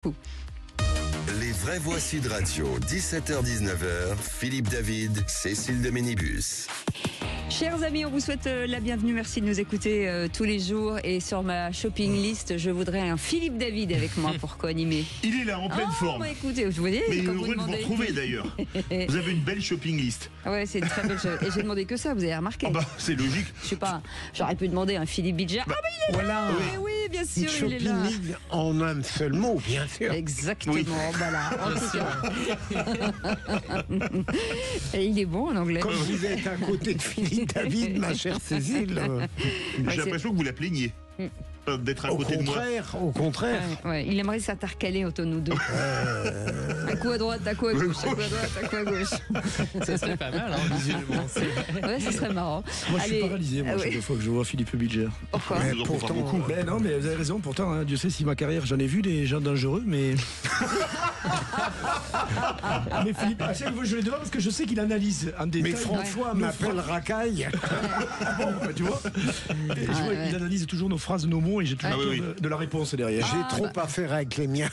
Les vraies voix Sud Radio, 17h-19h, Philippe David, Cécile de Ménibus. Chers amis, on vous souhaite la bienvenue. Merci de nous écouter tous les jours. Et sur ma shopping list, je voudrais un Philippe David avec moi pour co-animer. Il est là, en pleine forme. Bah écoutez, vous voyez, mais comme heureux de vous retrouver d'ailleurs. Vous avez une belle shopping list. Ouais, c'est une très belle chose. Et j'ai demandé que ça, vous avez remarqué. Ah bah, c'est logique. Je sais pas, j'aurais pu demander un Philippe Bilger. Bah, ah, mais il est voilà. là. Oui, bien sûr, une il est là. shopping list en un seul mot, bien sûr. Exactement, Oui. voilà. En tout cas. Et il est bon en anglais. Comme vous êtes à côté de Philippe David, ma chère Cécile. J'ai l'impression que vous la plaignez d'être à côté de moi. Au contraire. Ouais, il aimerait s'intercaler entre nous deux. Un coup à droite, un coup à gauche, un coup à droite, un coup à gauche. Ça serait pas mal, hein, visuellement. Ouais, ce serait marrant. Moi, je Allez. suis paralysé, moi, Ah chaque oui. fois que je vois Philippe Bilger. Pourquoi Ça nous en fera beaucoup. Ben non, mais vous avez raison, pourtant, hein, Dieu sait si ma carrière, j'en ai vu des gens dangereux, mais. Mais Philippe, à chaque fois, je le demande parce que je sais qu'il analyse en détail. Mais François m'appelle Racaille. Bon, ben, tu vois. Et je vois, il analyse toujours nos phrases, nos mots, et j'ai toujours Ah, oui, peur de la réponse derrière. J'ai trop à faire avec les miens.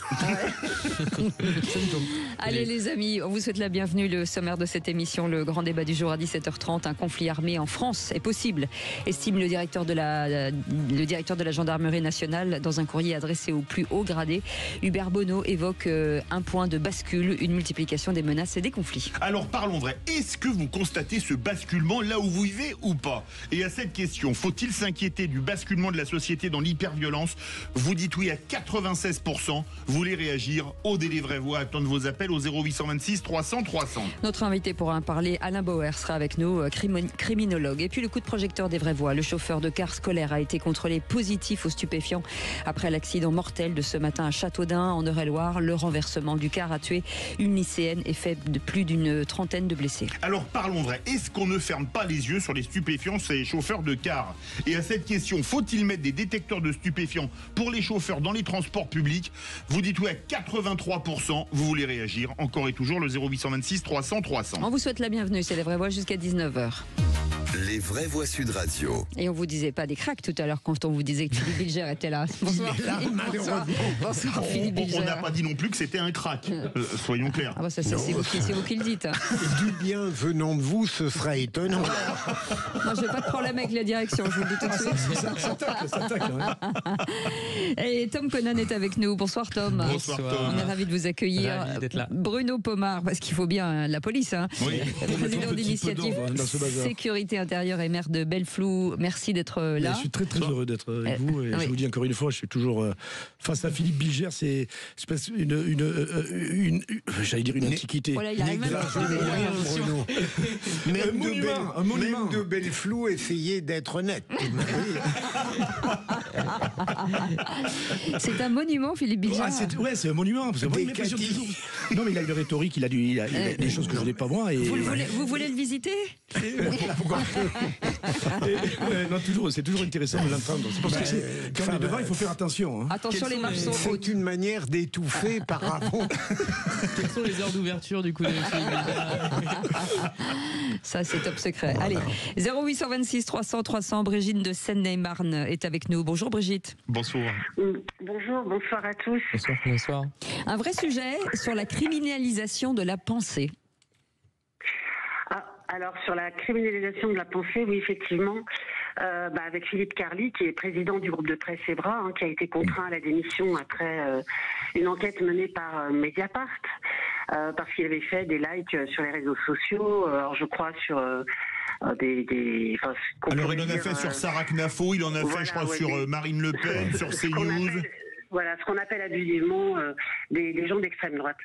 Allez les amis, on vous souhaite la bienvenue. Le sommaire de cette émission, le grand débat du jour à 17h30. Un conflit armé en France est possible, estime le directeur de la gendarmerie nationale dans un courrier adressé au plus haut gradé. Hubert Bonneau évoque un point de bascule, une multiplication des menaces et des conflits. Alors parlons vrai, est-ce que vous constatez ce basculement là où vous vivez ou pas? Et à cette question, faut-il s'inquiéter du basculement de la société dans l'hyperviolence? Vous dites oui à 96%, vous voulez réagir au délai vraie voix, attendre vos appels au 0826 300 300. Notre invité pour en parler, Alain Bauer, sera avec nous, criminologue. Et puis le coup de projecteur des vraies voix. Le chauffeur de car scolaire a été contrôlé positif aux stupéfiants après l'accident mortel de ce matin à Châteaudun, en Eure-et-Loire. Le renversement du car a tué une lycéenne et fait de plus d'une trentaine de blessés. Alors parlons vrai, est-ce qu'on ne ferme pas les yeux sur les stupéfiants, ces chauffeurs de car? Et à cette question, faut-il mettre des détecteurs de stupéfiants pour les chauffeurs dans les transports publics? Vous dites oui à 83%, vous voulez réagir, encore et toujours le 0826 300 300. On vous souhaite la bienvenue, c'est les vraies voix jusqu'à 19h. Les vraies voix Sud Radio. Et on vous disait pas des cracks tout à l'heure quand on vous disait que Philippe Bilger était là. Bonsoir Philippe. Bonsoir Philippe Bilger. On n'a pas dit non plus que c'était un crack, soyons clairs. Ah bah ça, c'est vous qui le dites. Hein. Du bien venant de vous, ce sera étonnant. Moi, je n'ai pas de problème avec la direction, je vous le dis tout de suite. Ça tacle, hein. Et Tom Conan est avec nous. Bonsoir Tom. Bonsoir Tom. On est ravis de vous accueillir. Ravi d'être là. Bruno Pomar, parce qu'il faut bien la police. Hein. Oui. Président Un petit d'initiative peu d'ordre dans ce bazar. Sécurité intérieure et maire de Belleflou. Merci d'être là. Je suis très très heureux d'être avec vous et oui. je vous dis encore une fois, je suis toujours face à Philippe Bilger, c'est j'allais dire une antiquité. Voilà, il arrive même pas à trouver. Un monument. Même de Belleflou, essayez d'être honnête. C'est un monument, Philippe Bilger. Ah, c'est un monument. Parce que moi, il m'impressionne toujours. Non, mais il a une rhétorique, il a des choses que je n'ai pas moi. Et... Vous voulez le visiter? Non, c'est toujours intéressant de l'entendre. C'est parce que quand on est devant, il faut faire attention. Hein. Attention, les marches sont hautes. C'est une manière d'étouffer par rapport. Quelles sont les heures d'ouverture du coup de Ça, c'est top secret. Allez, 0826 300 300, Brigitte de Seine-et-Marne est avec nous. Bonjour Brigitte. Bonsoir. Bonjour, bonsoir à tous. Bonsoir. Un vrai sujet sur la criminalisation de la pensée. Alors sur la criminalisation de la pensée, oui effectivement, avec Philippe Carly qui est président du groupe de presse Ebra, qui a été contraint à la démission après une enquête menée par Mediapart, parce qu'il avait fait des likes sur les réseaux sociaux, alors je crois sur Alors il en a fait sur Sarah Knafo, il en a fait je crois sur Marine Le Pen, sur CNews. Voilà, ce qu'on appelle abusivement des gens d'extrême droite.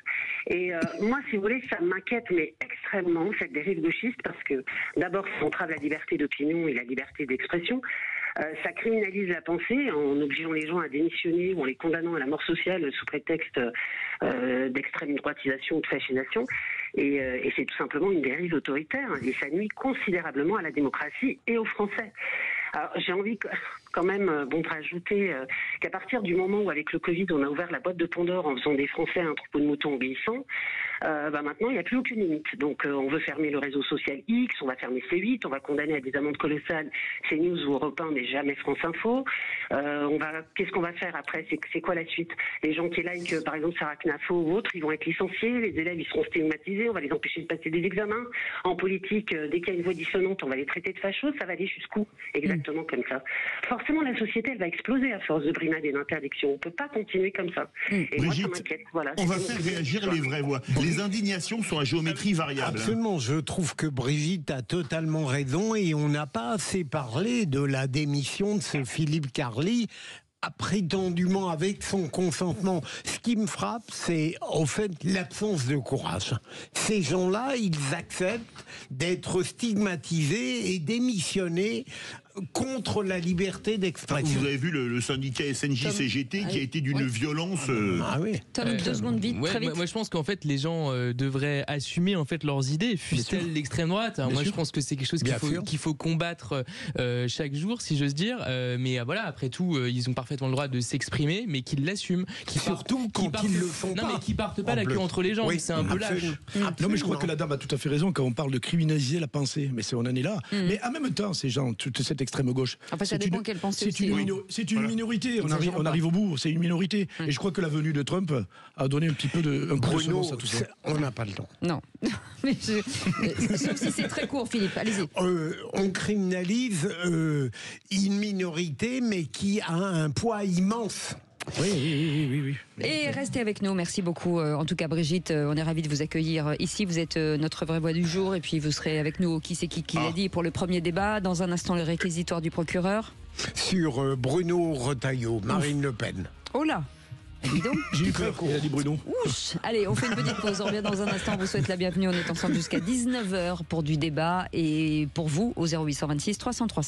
Et moi, si vous voulez, ça m'inquiète, mais extrêmement, cette dérive gauchiste, parce que d'abord, ça entrave la liberté d'opinion et la liberté d'expression. Ça criminalise la pensée en obligeant les gens à démissionner ou en les condamnant à la mort sociale sous prétexte d'extrême droitisation ou de fascination. Et c'est tout simplement une dérive autoritaire et ça nuit considérablement à la démocratie et aux Français. Alors j'ai envie quand même rajouter qu'à partir du moment où avec le Covid on a ouvert la boîte de Pandore en faisant des Français un troupeau de moutons obéissants, maintenant il n'y a plus aucune limite. Donc on veut fermer le réseau social X, on va fermer C8, on va condamner à des amendes colossales CNews ou Europe 1 mais jamais France Info. Qu'est-ce qu'on va faire après? C'est quoi la suite? Les gens qui like par exemple Sarah Knafo ou autres, ils vont être licenciés, les élèves ils seront stigmatisés, on va les empêcher de passer des examens. En politique, dès qu'il y a une voix dissonante, on va les traiter de fachos, ça va aller jusqu'où? Exactement comme ça. Forcément la société elle va exploser à force de brimades et d'interdictions. On ne peut pas continuer comme ça. Et Brigitte, moi ça m'inquiète. Voilà, on va faire réagir les vraies voix. Les indignations sont à géométrie variable. Absolument, je trouve que Brigitte a totalement raison et on n'a pas assez parlé de la démission de ce Philippe Carly, prétendument avec son consentement. Ce qui me frappe, c'est au fait l'absence de courage. Ces gens-là, ils acceptent d'être stigmatisés et démissionner contre la liberté d'expression. Vous avez vu le syndicat SNJ-CGT qui a été d'une violence... Ah oui. Tom, 2 secondes vite, très vite. Moi je pense qu'en fait les gens devraient assumer en fait leurs idées, fût-elle l'extrême droite. Moi je pense que c'est quelque chose qu'il faut combattre chaque jour, si j'ose dire. Mais voilà, après tout, ils ont parfaitement le droit de s'exprimer, mais qu'ils l'assument. Surtout quand ils le font pas. Non, mais qu'ils partent pas la queue entre les jambes. Oui, c'est un peu lâche. Non, mais je crois que la dame a tout à fait raison quand on parle de criminaliser la pensée. Mais on en est là. Mais en même temps, ces gens, toute cette extrême gauche. Enfin, ça dépend quelle pensée. C'est une minorité. On arrive au bout. C'est une minorité. Et je crois que la venue de Trump a donné un petit peu un coup de semonce à tout ça. On n'a pas le temps. Non. Mais sauf si c'est très court, Philippe. Allez-y. On criminalise une minorité, mais qui a un poids immense. Oui. Et restez avec nous, merci beaucoup. En tout cas, Brigitte, on est ravis de vous accueillir ici. Vous êtes notre vraie voix du jour et puis vous serez avec nous au Qui c'est qui l'a dit pour le premier débat. Dans un instant, le réquisitoire du procureur. Sur Bruno Retailleau, Marine Le Pen. Oh là! Dis donc. J'ai eu peur, il a dit Bruno. Ouch. Allez, on fait une petite pause. On revient dans un instant. On vous souhaite la bienvenue. On est ensemble jusqu'à 19h pour du débat et pour vous au 0826 303.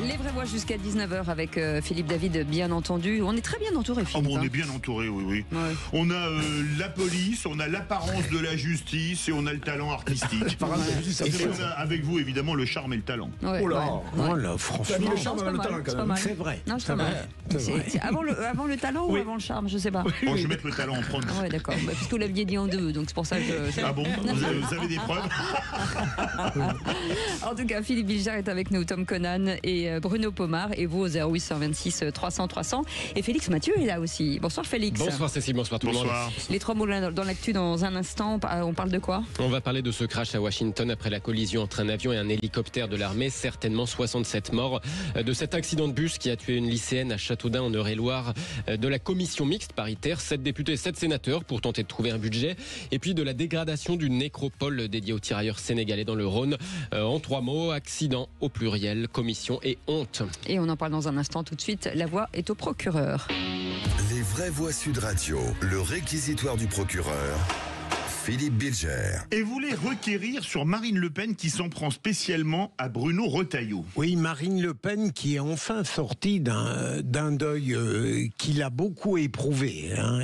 Les vraies voix jusqu'à 19h avec Philippe David, bien entendu. On est très bien entouré, Philippe. On est bien entouré, oui. Ouais. On a la police, on a l'apparence de la justice et on a le talent artistique. Et on a avec vous, évidemment, le charme et le talent. Ouais, oh là, franchement. Le charme et le talent, quand même. C'est vrai. Non, c'est avant le talent ou avant le charme, je sais pas. Bon, je vais mettre le talent en premier. Ouais, d'accord. Puisque vous l'aviez dit en deux, donc c'est pour ça que je... Ah bon? Vous avez des preuves? En tout cas, Philippe Bilger est avec nous, Tom Conan et Bruno Pomar, et vous au 0826 300 300. Et Félix Mathieu est là aussi. Bonsoir Félix. Bonsoir Cécile, bonsoir tout le monde. Les trois mots dans l'actu dans un instant. On parle de quoi? On va parler de ce crash à Washington après la collision entre un avion et un hélicoptère de l'armée, certainement 67 morts. De cet accident de bus qui a tué une lycéenne à Châteaudun en Eure-et-Loire, de la commission mixte paritaire, 7 députés, 7 sénateurs pour tenter de trouver un budget, et puis de la dégradation d'une nécropole dédiée aux tirailleurs sénégalais dans le Rhône. En 3 mots, accident au pluriel, commission et honte. Et on en parle dans un instant. Tout de suite, la voix est au procureur. Les vraies voix Sud Radio, le réquisitoire du procureur. Philippe Bilger. Et voulait requérir sur Marine Le Pen qui s'en prend spécialement à Bruno Retailleau. Oui, Marine Le Pen qui est enfin sortie d'un deuil qui l'a beaucoup éprouvé. Hein.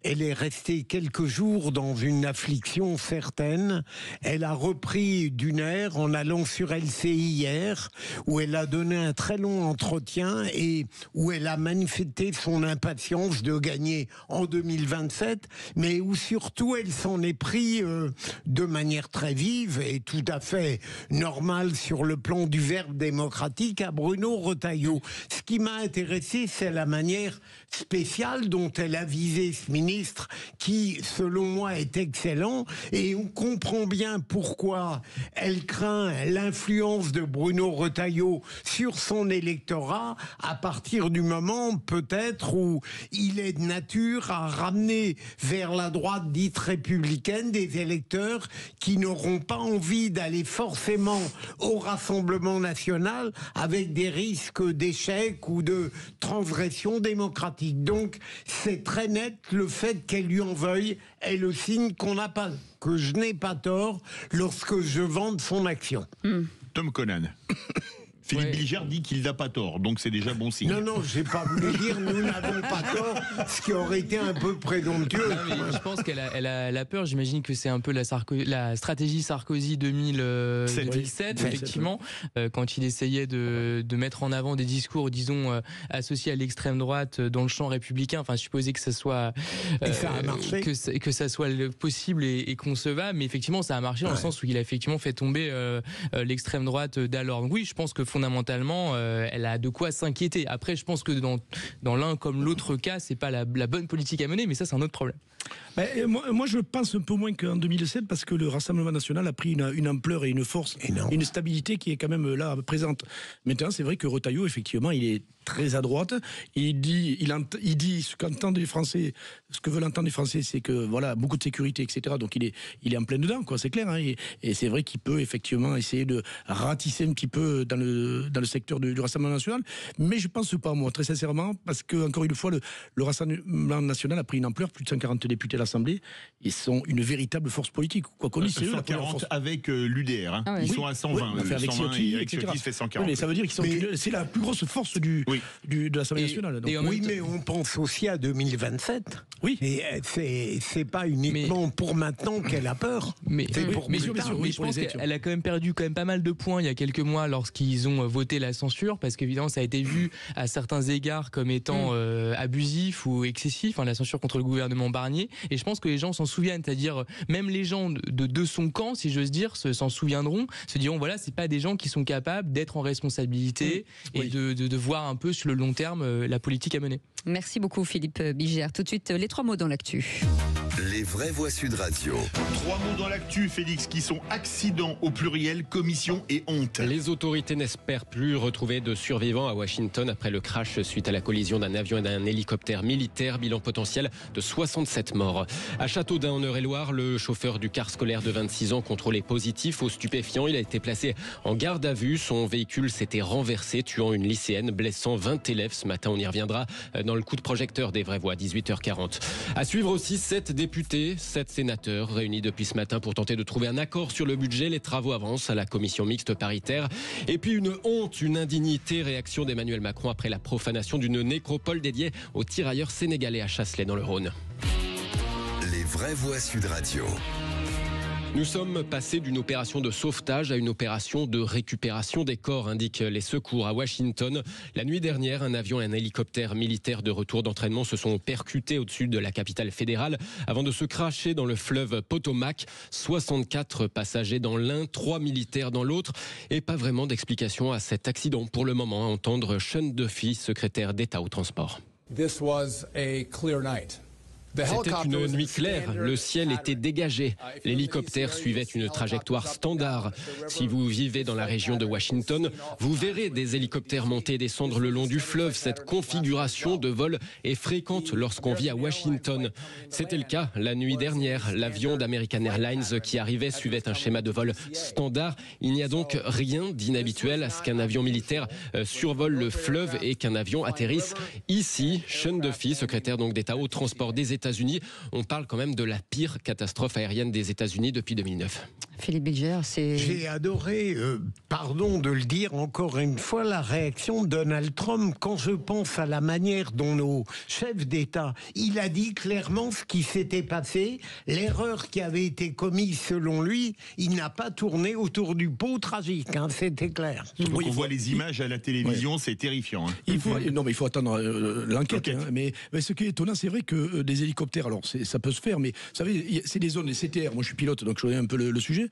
Elle est restée quelques jours dans une affliction certaine. Elle a repris d'une aire en allant sur LCI hier, où elle a donné un très long entretien et où elle a manifesté son impatience de gagner en 2027, mais où surtout elle s'en est pris de manière très vive et tout à fait normale sur le plan du verbe démocratique à Bruno Retailleau. Ce qui m'a intéressé, c'est la manière spéciale dont elle a visé ce ministre qui, selon moi, est excellent, et on comprend bien pourquoi elle craint l'influence de Bruno Retailleau sur son électorat à partir du moment peut-être où il est de nature à ramener vers la droite dite républicaine des électeurs qui n'auront pas envie d'aller forcément au Rassemblement national avec des risques d'échec ou de transgression démocratique. Donc c'est très net, le fait qu'elle lui en veuille est le signe que je n'ai pas tort lorsque je vante son action. Tom Conan. Philippe Bilger dit qu'il n'a pas tort, donc c'est déjà bon signe. Non, j'ai pas voulu dire nous n'avons pas tort, ce qui aurait été un peu présomptueux. Je pense qu'elle a peur. J'imagine que c'est un peu la stratégie Sarkozy 2007, effectivement, quand il essayait de mettre en avant des discours, disons, associés à l'extrême droite dans le champ républicain. Enfin, supposer que ça soit que ça soit possible et concevable, mais effectivement, ça a marché dans le sens où il a effectivement fait tomber l'extrême droite d'alors. Oui, je pense que fondamentalement, elle a de quoi s'inquiéter. Après, je pense que dans l'un comme l'autre cas, c'est pas la bonne politique à mener, mais ça, c'est un autre problème. Moi, je pense un peu moins qu'en 2007 parce que le Rassemblement national a pris une ampleur et une force, une stabilité qui est quand même là présente. Maintenant, c'est vrai que Retailleau, effectivement, il est très à droite. Il dit ce qu'entendent les Français, ce que veulent entendre les Français, c'est que voilà, beaucoup de sécurité, etc. Donc il est en plein dedans, quoi. C'est clair. Hein, et c'est vrai qu'il peut effectivement essayer de ratisser un petit peu dans le secteur du Rassemblement national. Mais je pense pas, moi, très sincèrement, parce que encore une fois, le Rassemblement national a pris une ampleur, plus de 140 députés à l'Assemblée. Ils sont une véritable force politique. Quoi qu'on dise, c'est eux la première force. Avec l'UDR. Hein. Ils sont à 120. Avec Ciotti, etc. Fait 140. Mais ça veut dire qu'ils c'est la plus grosse force de l'Assemblée nationale. Donc. Mais on pense aussi à 2027. Oui. Et c'est pas uniquement pour maintenant qu'elle a peur. Mais je pense qu'elle a quand même perdu pas mal de points il y a quelques mois lorsqu'ils ont voté la censure, parce qu'évidemment ça a été vu à certains égards comme étant abusif ou excessif, la censure contre le gouvernement Barnier. Et je pense que les gens s'en souviennent, c'est-à-dire même les gens de son camp, si j'ose dire, s'en souviendront, se diront voilà, c'est pas des gens qui sont capables d'être en responsabilité et de voir un peu sur le long terme la politique à mener. Merci beaucoup Philippe Bilger. Tout de suite, les 3 mots dans l'actu. Les vraies voix Sud Radio. 3 mots dans l'actu, Félix, qui sont accident au pluriel, commission et honte. Les autorités n'espèrent plus retrouver de survivants à Washington après le crash suite à la collision d'un avion et d'un hélicoptère militaire. Bilan potentiel de 67 morts. À Châteaudun, en Eure-et-Loire, le chauffeur du car scolaire de 26 ans contrôlé positif aux stupéfiants. Il a été placé en garde à vue. Son véhicule s'était renversé, tuant une lycéenne, blessant 20 élèves. Ce matin, on y reviendra dans le coup de projecteur des vraies voix, 18h40. À suivre aussi 7 députés, 7 sénateurs réunis depuis ce matin pour tenter de trouver un accord sur le budget. Les travaux avancent à la commission mixte paritaire. Et puis une honte, une indignité, réaction d'Emmanuel Macron après la profanation d'une nécropole dédiée aux tirailleurs sénégalais à Chasselet dans le Rhône. Les vraies voix Sud Radio. Nous sommes passés d'une opération de sauvetage à une opération de récupération des corps, indiquent les secours à Washington. La nuit dernière, un avion et un hélicoptère militaire de retour d'entraînement se sont percutés au-dessus de la capitale fédérale avant de se cracher dans le fleuve Potomac. 64 passagers dans l'un, 3 militaires dans l'autre. Et pas vraiment d'explication à cet accident pour le moment, à entendre Sean Duffy, secrétaire d'État au transport. This was a clear night. C'était une nuit claire, le ciel était dégagé. L'hélicoptère suivait une trajectoire standard. Si vous vivez dans la région de Washington, vous verrez des hélicoptères monter et descendre le long du fleuve. Cette configuration de vol est fréquente lorsqu'on vit à Washington. C'était le cas la nuit dernière. L'avion d'American Airlines qui arrivait suivait un schéma de vol standard. Il n'y a donc rien d'inhabituel à ce qu'un avion militaire survole le fleuve et qu'un avion atterrisse ici. Sean Duffy, secrétaire donc d'État au transport des États-Unis. On parle quand même de la pire catastrophe aérienne des États-Unis depuis 2009. Philippe Bilger, J'ai adoré, pardon de le dire encore une fois, la réaction de Donald Trump quand je pense à la manière dont nos chefs d'État, il a dit clairement ce qui s'était passé, l'erreur qui avait été commise selon lui, il n'a pas tourné autour du pot tragique, c'était clair. On voit les images à la télévision, c'est terrifiant. Hein. Il faut attendre l'enquête. Mais ce qui est étonnant, c'est vrai que des hélicoptères, alors ça peut se faire, mais vous savez, c'est des zones, les CTR, moi je suis pilote, donc je connais un peu le sujet.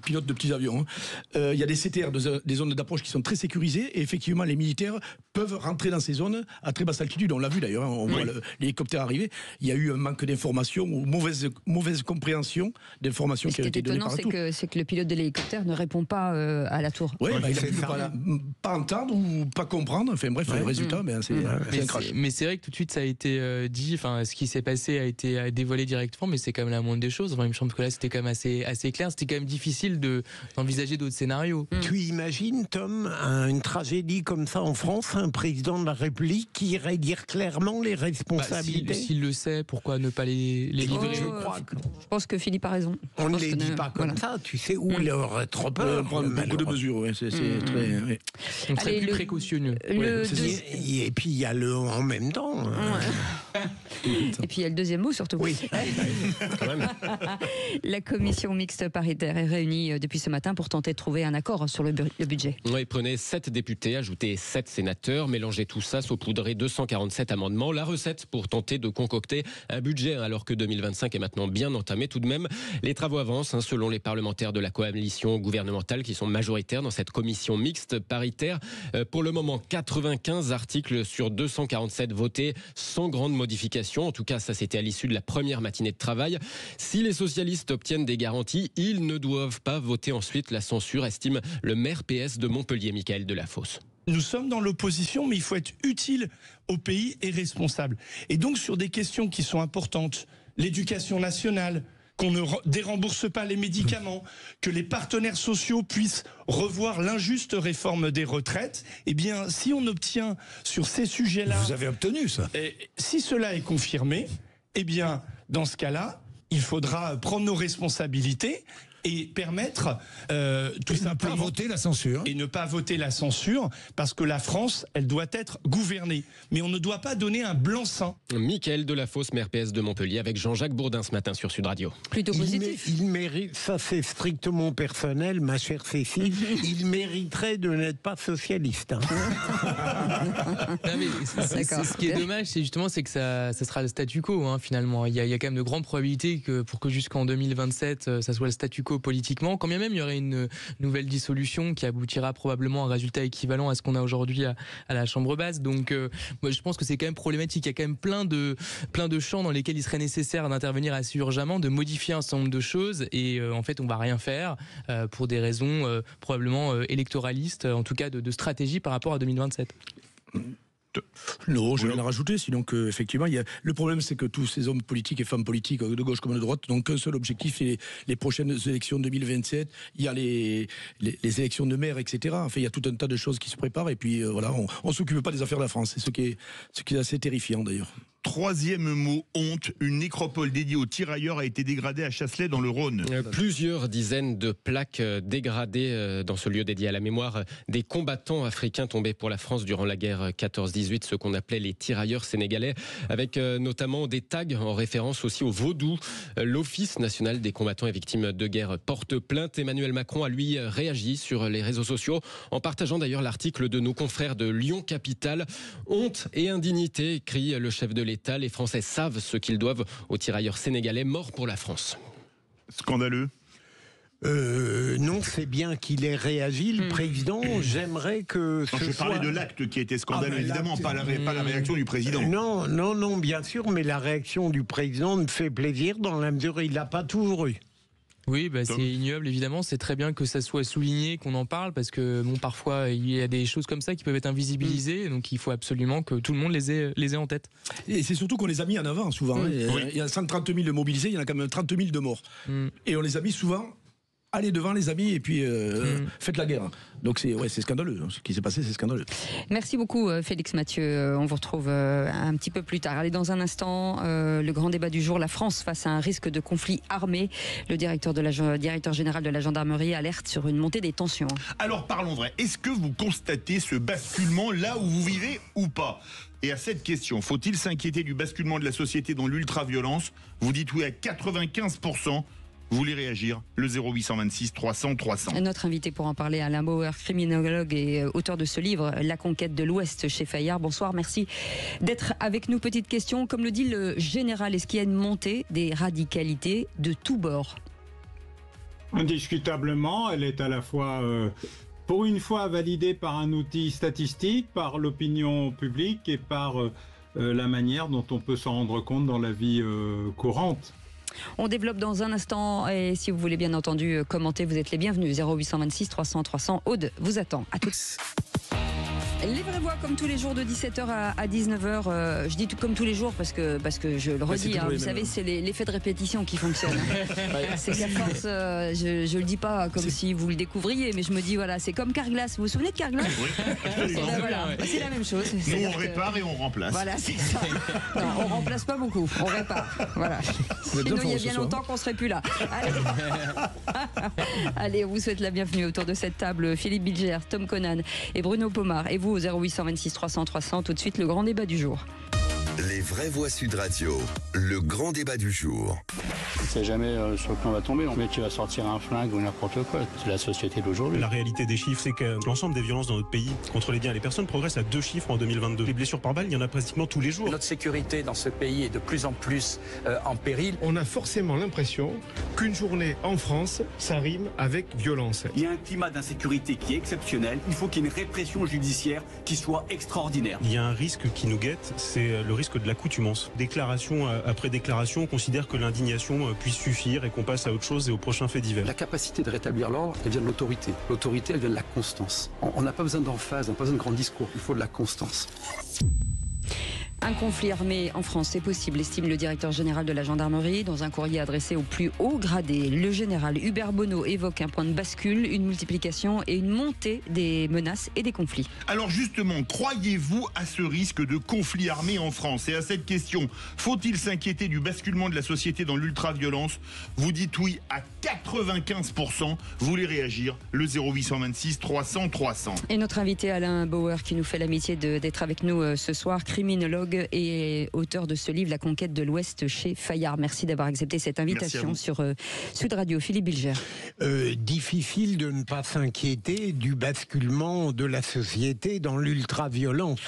Pilote de petits avions. Il y a des CTR, des zones d'approche qui sont très sécurisées et effectivement les militaires peuvent rentrer dans ces zones à très basse altitude. On l'a vu d'ailleurs, on voit l'hélicoptère arriver. Il y a eu un manque d'informations ou mauvaise compréhension d'informations qui ont été données par tout. Ce qui est étonnant, c'est que le pilote de l'hélicoptère ne répond pas à la tour. Oui, il a pu pas entendre ou pas comprendre. Enfin bref, le résultat, c'est un crash. Mais c'est vrai que tout de suite ça a été dit. Enfin, ce qui s'est passé a été dévoilé directement, mais c'est quand même la moindre des choses. Enfin, il me semble que là c'était quand même assez clair. C'était quand même difficile difficile d'envisager d'autres scénarios. Tu imagines, Tom, une tragédie comme ça en France, un président de la République qui irait dire clairement les responsabilités? S'il le sait, pourquoi ne pas les livrer? Je pense que Philippe a raison. On ne les dit pas comme ça, tu sais, où il aurait trop peur. Prendre beaucoup de mesures, ouais, c'est très... Ouais. On serait plus précautionneux. Et puis il y a le en même temps. Et puis il y a le deuxième mot surtout. Oui. Quand même. La commission mixte paritaire est réunie depuis ce matin pour tenter de trouver un accord sur le budget. Oui, prenez 7 députés, ajoutez 7 sénateurs, mélangez tout ça, saupoudrez 247 amendements. La recette pour tenter de concocter un budget, alors que 2025 est maintenant bien entamé. Tout de même, les travaux avancent, selon les parlementaires de la coalition gouvernementale qui sont majoritaires dans cette commission mixte paritaire. Pour le moment, 95 articles sur 247 votés sans grande modification. En tout cas, ça c'était à l'issue de la première matinée de travail. Si les socialistes obtiennent des garanties, ils ne doivent pas voter ensuite la censure, estime le maire PS de Montpellier, Michaël Delafosse. Nous sommes dans l'opposition, mais il faut être utile au pays et responsable. Et donc sur des questions qui sont importantes, l'éducation nationale, qu'on ne dérembourse pas les médicaments, que les partenaires sociaux puissent revoir l'injuste réforme des retraites, eh bien, si on obtient sur ces sujets-là... Vous avez obtenu ça. Si cela est confirmé, eh bien, dans ce cas-là, il faudra prendre nos responsabilités et permettre tout simplement... ne pas voter la censure. Et ne pas voter la censure, parce que la France, elle doit être gouvernée. Mais on ne doit pas donner un blanc-seing. Michaël Delafosse, maire PS de Montpellier, avec Jean-Jacques Bourdin ce matin sur Sud Radio. Plutôt positif. Il mérite, ça c'est strictement personnel, ma chère Cécile, il mériterait de n'être pas socialiste. Non, mais ce qui est dommage, c'est que ça sera le statu quo, finalement. Il y a quand même de grandes probabilités pour que jusqu'en 2027, ça soit le statu quo politiquement, quand bien même il y aurait une nouvelle dissolution qui aboutira probablement à un résultat équivalent à ce qu'on a aujourd'hui à la Chambre basse. Donc moi, je pense que c'est quand même problématique. Il y a quand même plein de champs dans lesquels il serait nécessaire d'intervenir assez urgemment, de modifier un certain nombre de choses, et en fait on va rien faire pour des raisons probablement électoralistes, en tout cas de stratégie par rapport à 2027. Non, je vais rien rajouter, sinon que effectivement, le problème c'est que tous ces hommes politiques et femmes politiques, de gauche comme de droite, n'ont qu'un seul objectif, c'est les prochaines élections 2027, il y a les élections de maire, etc. Enfin, il y a tout un tas de choses qui se préparent, et puis voilà, on ne s'occupe pas des affaires de la France, c'est ce qui est assez terrifiant d'ailleurs. Troisième mot, honte. Une nécropole dédiée aux tirailleurs a été dégradée à Chasselet dans le Rhône. Plusieurs dizaines de plaques dégradées dans ce lieu dédié à la mémoire des combattants africains tombés pour la France durant la guerre 14-18, ce qu'on appelait les tirailleurs sénégalais, avec notamment des tags en référence aussi au vaudou. L'Office national des combattants et victimes de guerre porte plainte. Emmanuel Macron a lui réagi sur les réseaux sociaux en partageant d'ailleurs l'article de nos confrères de Lyon Capitale. Honte et indignité, crie le chef de l'État. Les Français savent ce qu'ils doivent aux tirailleurs sénégalais morts pour la France. Scandaleux. Non, c'est bien qu'il ait réagi, le président. J'aimerais que... Je parlais de l'acte qui était scandaleux, évidemment, pas la réaction du président. Non, bien sûr, mais la réaction du président me fait plaisir dans la mesure où il l'a pas toujours eu. Oui, c'est ignoble, évidemment. C'est très bien que ça soit souligné, qu'on en parle, parce que parfois il y a des choses comme ça qui peuvent être invisibilisées, donc il faut absolument que tout le monde les ait en tête. Et c'est surtout qu'on les a mis en avant souvent. Il y a 130 000 de mobilisés, il y en a quand même 30 000 de morts. Et on les a mis souvent. Allez devant les amis et puis faites la guerre. Donc c'est scandaleux. Ce qui s'est passé, c'est scandaleux. Merci beaucoup Félix Mathieu. On vous retrouve un petit peu plus tard. Allez, dans un instant, le grand débat du jour, la France face à un risque de conflit armé. Le directeur général de la gendarmerie alerte sur une montée des tensions. Alors parlons vrai. Est-ce que vous constatez ce basculement là où vous vivez ou pas ? Et à cette question, faut-il s'inquiéter du basculement de la société dans l'ultra-violence ? Vous dites oui à 95%. Vous voulez réagir ? Le 0826 300 300. Notre invité pour en parler, Alain Bauer, criminologue et auteur de ce livre, La conquête de l'Ouest chez Fayard. Bonsoir, merci d'être avec nous. Petite question, comme le dit le général, est-ce qu'il y a une montée des radicalités de tous bords ? Indiscutablement, elle est à la fois, pour une fois, validée par un outil statistique, par l'opinion publique et par la manière dont on peut s'en rendre compte dans la vie courante. On développe dans un instant, et si vous voulez bien entendu commenter, vous êtes les bienvenus. 0826 300 300. Aude vous attend. À tous. Les vraies voix comme tous les jours de 17h à 19h. Je dis tout comme tous les jours parce que je le redis. Vous savez, c'est l'effet de répétition qui fonctionne. C'est qu'à force, je le dis pas comme si vous le découvriez, mais je me dis voilà, c'est comme Carglass. Vous vous souvenez de Carglass? Oui. C'est la même chose. Nous on répare et on remplace. Voilà, c'est ça. Non, on remplace pas beaucoup, on répare. Voilà. Sinon, il y a bien longtemps qu'on serait plus là. Allez, on vous souhaite la bienvenue autour de cette table. Philippe Bilger, Tom Conan et Bruno Pomar. Et vous au 0826 300 300. Tout de suite, le grand débat du jour. Les vraies voix Sud Radio, le grand débat du jour. On ne sait jamais sur quoi on va tomber. Le mec qui va sortir un flingue ou n'importe quoi. C'est la société d'aujourd'hui. La réalité des chiffres, c'est que l'ensemble des violences dans notre pays contre les biens et les personnes progresse à 2 chiffres en 2022. Les blessures par balle, il y en a pratiquement tous les jours. Notre sécurité dans ce pays est de plus en plus en péril. On a forcément l'impression qu'une journée en France, ça rime avec violence. Il y a un climat d'insécurité qui est exceptionnel. Il faut qu'il y ait une répression judiciaire qui soit extraordinaire. Il y a un risque qui nous guette, c'est le risque de l'accoutumance. Déclaration après déclaration, on considère que l'indignation puisse suffire et qu'on passe à autre chose et au prochain fait divers. La capacité de rétablir l'ordre, elle vient de l'autorité. L'autorité, elle vient de la constance. On n'a pas besoin d'emphase, on n'a pas besoin de grands discours, il faut de la constance. Un conflit armé en France, c'est possible, estime le directeur général de la gendarmerie dans un courrier adressé au plus haut gradé. Le général Hubert Bonneau évoque un point de bascule, une multiplication et une montée des menaces et des conflits. Alors justement, croyez-vous à ce risque de conflit armé en France? Et à cette question, faut-il s'inquiéter du basculement de la société dans l'ultra-violence? Vous dites oui à 95%. Vous voulez réagir? Le 0826 300 300. Et notre invité Alain Bauer qui nous fait l'amitié d'être avec nous ce soir, criminologue et auteur de ce livre La conquête de l'Ouest chez Fayard. Merci d'avoir accepté cette invitation sur Sud Radio. Philippe Bilger. Difficile de ne pas s'inquiéter du basculement de la société dans l'ultra-violence.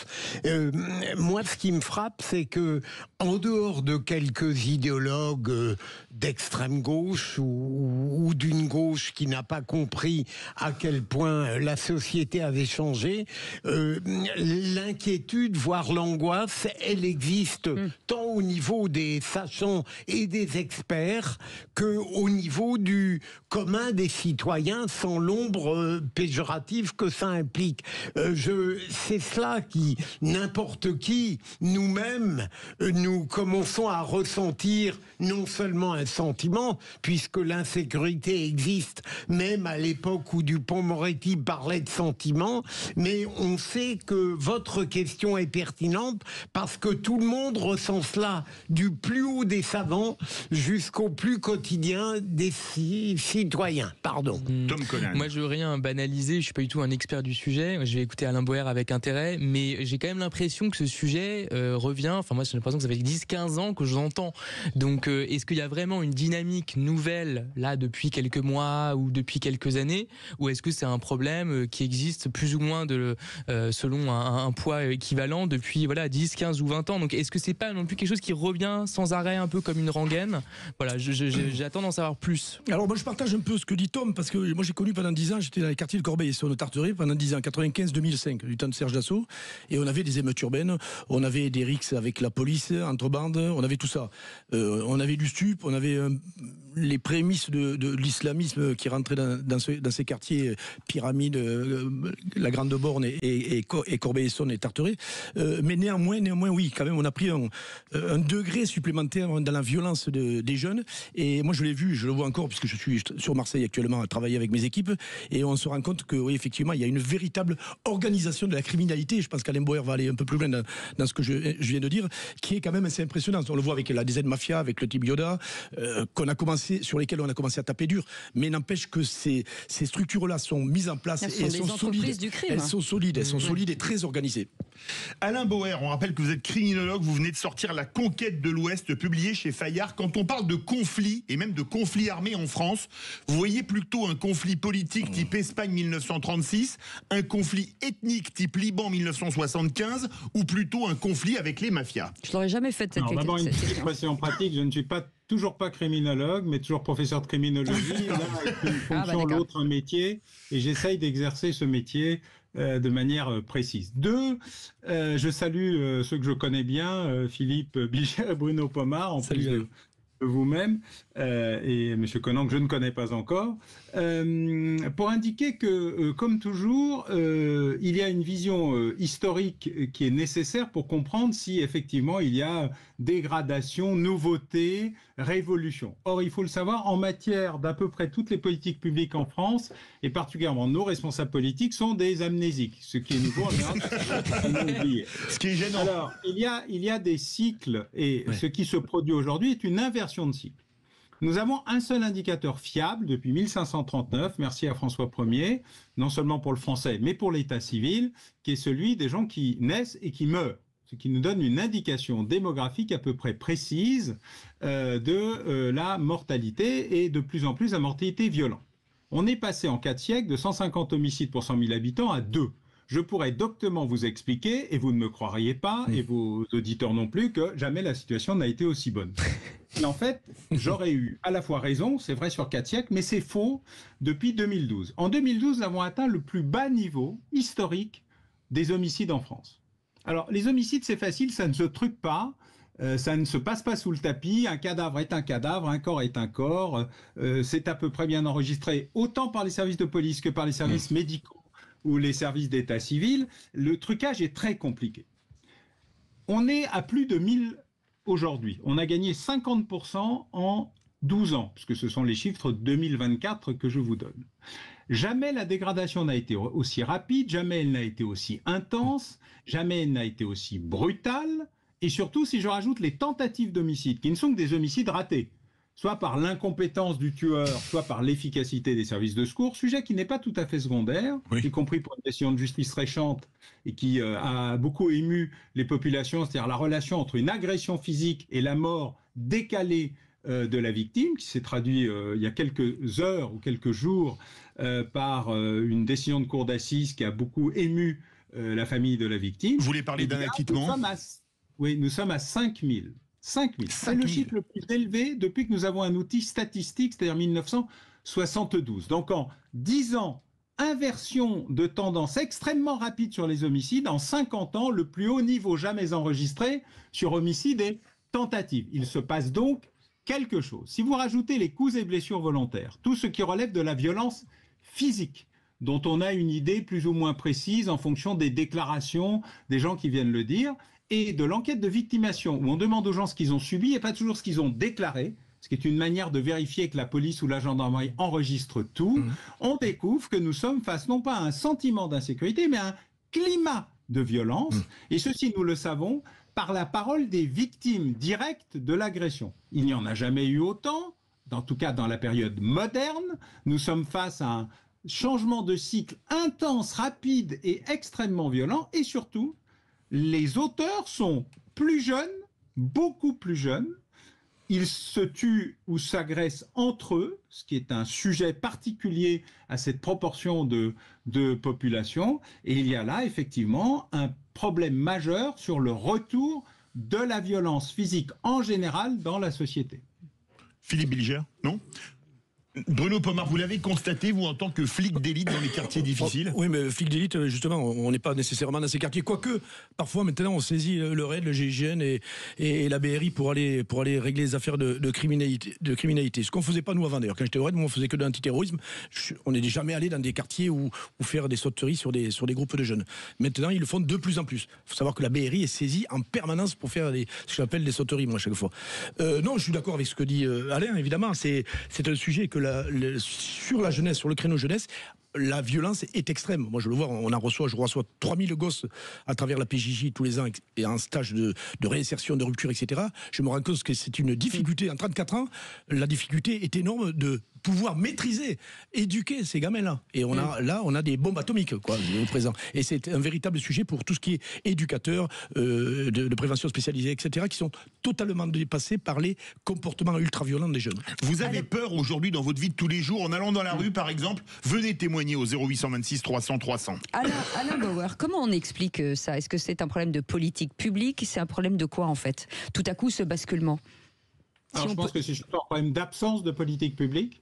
Moi, ce qui me frappe, c'est que en dehors de quelques idéologues d'extrême gauche ou d'une gauche qui n'a pas compris à quel point la société avait changé, l'inquiétude, voire l'angoisse, elle existe tant au niveau des sachants et des experts qu'au niveau du commun des citoyens, sans l'ombre péjorative que ça implique. C'est cela qui, n'importe qui, nous-mêmes, nous commençons à ressentir non seulement un sentiment, puisque l'insécurité existe, même à l'époque où Dupond-Moretti parlait de sentiment, mais on sait que votre question est pertinente parce que tout le monde ressent cela, du plus haut des savants jusqu'au plus quotidien des citoyens. Pardon. Tom Conan. Moi, je veux rien banaliser, je suis pas du tout un expert du sujet, je vais écouter Alain Bauer avec intérêt, mais j'ai quand même l'impression que ce sujet revient, enfin moi j'ai l'impression que ça fait 10-15 ans que je l'entends. Donc est-ce qu'il y a vraiment une dynamique nouvelle là depuis quelques mois ou depuis quelques années, ou est-ce que c'est un problème qui existe plus ou moins selon un poids équivalent depuis 10, 15 ou 20 ans? Donc est-ce que c'est pas non plus quelque chose qui revient sans arrêt un peu comme une rengaine? Voilà, j'attends d'en savoir plus. Alors moi je partage un peu ce que dit Tom, parce que moi j'ai connu pendant 10 ans, j'étais dans les quartiers de Corbeil-Essonnes, Tarteret pendant 10 ans, 95-2005, du temps de Serge Dassault, et on avait des émeutes urbaines, on avait des rixes avec la police, entre bandes, on avait tout ça. On avait du stup, on avait les prémices de l'islamisme qui rentrait dans ces quartiers, Pyramide, la Grande Borne et Corbeil-Essonnes et Tarteret. Mais néanmoins, oui, quand même, on a pris un degré supplémentaire dans la violence des jeunes. Et moi, je l'ai vu, je le vois encore, puisque je suis sur Marseille actuellement à travailler avec mes équipes. Et on se rend compte que, oui, effectivement, il y a une véritable organisation de la criminalité. Je pense qu'Alain Bauer va aller un peu plus loin dans ce que je viens de dire, qui est quand même assez impressionnant. On le voit avec la DZ Mafia, avec le type Yoda, sur lesquels on a commencé à taper dur. Mais n'empêche que ces structures-là sont mises en place et elles sont solides. Du crime. Elles sont solides et très organisées. Alain Bauer, on rappelle que vous êtes criminologue, vous venez de sortir La conquête de l'Ouest, publié chez Fayard. Quand on parle de conflit, et même de conflit armé en France, vous voyez plutôt un conflit politique type Espagne 1936, un conflit ethnique type Liban 1975, ou plutôt un conflit avec les mafias? Je l'aurais jamais fait cette question. D'abord, une petite précision pratique, je ne suis toujours pas criminologue, mais toujours professeur de criminologie, l'un avec une fonction, l'autre un métier, et j'essaye d'exercer ce métier de manière précise. Je salue ceux que je connais bien, Philippe Bilger et Bruno Pomar, en plus de vous-même et M. Conan, que je ne connais pas encore, pour indiquer que, comme toujours, il y a une vision historique qui est nécessaire pour comprendre si effectivement il y a dégradation, nouveauté, révolution. Or, il faut le savoir, en matière d'à peu près toutes les politiques publiques en France, et particulièrement nos responsables politiques, sont des amnésiques. Ce qui est nouveau, en général, ce qui est gênant. Alors, il y a des cycles, et ce qui se produit aujourd'hui est une inversion de cycle. Nous avons un seul indicateur fiable depuis 1539, merci à François Ier, non seulement pour le français, mais pour l'état civil, qui est celui des gens qui naissent et qui meurent. Ce qui nous donne une indication démographique à peu près précise de la mortalité et de plus en plus la mortalité violente. On est passé en 4 siècles de 150 homicides pour 100 000 habitants à 2. Je pourrais doctement vous expliquer, et vous ne me croiriez pas, et vos auditeurs non plus, que jamais la situation n'a été aussi bonne. Et en fait, j'aurais eu à la fois raison, c'est vrai sur 4 siècles, mais c'est faux depuis 2012. En 2012, nous avons atteint le plus bas niveau historique des homicides en France. Alors, les homicides, c'est facile, ça ne se truque pas, ça ne se passe pas sous le tapis, un cadavre est un cadavre, un corps est un corps, c'est à peu près bien enregistré, autant par les services de police que par les services médicaux ou les services d'état civil. Le trucage est très compliqué. On est à plus de 1000 aujourd'hui. On a gagné 50% en 12 ans, puisque ce sont les chiffres 2024 que je vous donne. Jamais la dégradation n'a été aussi rapide, jamais elle n'a été aussi intense, jamais elle n'a été aussi brutale, et surtout si je rajoute les tentatives d'homicide, qui ne sont que des homicides ratés, soit par l'incompétence du tueur, soit par l'efficacité des services de secours, sujet qui n'est pas tout à fait secondaire, y compris pour une décision de justice récente, et qui a beaucoup ému les populations, c'est-à-dire la relation entre une agression physique et la mort décalée de la victime, qui s'est traduit il y a quelques heures ou quelques jours par une décision de cour d'assises qui a beaucoup ému la famille de la victime. Vous voulez parler d'un acquittement? Nous sommes à 5000. 5000. C'est le chiffre le plus élevé depuis que nous avons un outil statistique, c'est-à-dire 1972. Donc en 10 ans, inversion de tendance extrêmement rapide sur les homicides. En 50 ans, le plus haut niveau jamais enregistré sur homicide et tentative. Il se passe donc quelque chose. Si vous rajoutez les coups et blessures volontaires, tout ce qui relève de la violence physique, dont on a une idée plus ou moins précise en fonction des déclarations des gens qui viennent le dire, et de l'enquête de victimation, où on demande aux gens ce qu'ils ont subi et pas toujours ce qu'ils ont déclaré, ce qui est une manière de vérifier que la police ou la gendarmerie enregistre tout, on découvre que nous sommes face non pas à un sentiment d'insécurité, mais à un climat de violence, et ceci nous le savons par la parole des victimes directes de l'agression. Il n'y en a jamais eu autant, en tout cas dans la période moderne. Nous sommes face à un changement de cycle intense, rapide et extrêmement violent, et surtout, les auteurs sont plus jeunes, beaucoup plus jeunes. Ils se tuent ou s'agressent entre eux, ce qui est un sujet particulier à cette proportion de population. Et il y a là, effectivement, un problème majeur sur le retour de la violence physique en général dans la société. Philippe Bilger, non ? Bruno Pomar, vous l'avez constaté, vous, en tant que flic d'élite dans les quartiers difficiles? Oui, mais flic d'élite, justement, on n'est pas nécessairement dans ces quartiers. Quoique, parfois, maintenant, on saisit le RAID, le GIGN et la BRI pour aller régler les affaires de criminalité. Ce qu'on ne faisait pas, nous, avant, d'ailleurs. Quand j'étais au RAID, moi, on faisait que de l'antiterrorisme. On n'est jamais allé dans des quartiers où faire des sauteries sur des groupes de jeunes. Maintenant, ils le font de plus en plus. Il faut savoir que la BRI est saisie en permanence pour faire ce que j'appelle des sauteries, moi, chaque fois. Non, je suis d'accord avec ce que dit Alain, évidemment. C'est un sujet que sur la jeunesse, sur le créneau jeunesse, la violence est extrême. Moi, je le vois, je reçois 3000 gosses à travers la PJJ tous les ans et en stage de réinsertion, de rupture, etc. Je me rends compte que c'est une difficulté. En 34 ans, la difficulté est énorme de pouvoir maîtriser, éduquer ces gamins-là. Et on a des bombes atomiques, quoi, au présent. Et c'est un véritable sujet pour tout ce qui est éducateur, de prévention spécialisée, etc., qui sont totalement dépassés par les comportements ultra-violents des jeunes. Vous avez peur aujourd'hui dans votre vie de tous les jours, en allant dans la rue, par exemple, venez témoigner au 0826 300 300. Alain Bauer, comment on explique ça? Est-ce que c'est un problème de politique publique? C'est un problème de quoi, en fait? Tout à coup, ce basculement. Alors, je pense que c'est surtout un problème d'absence de politique publique.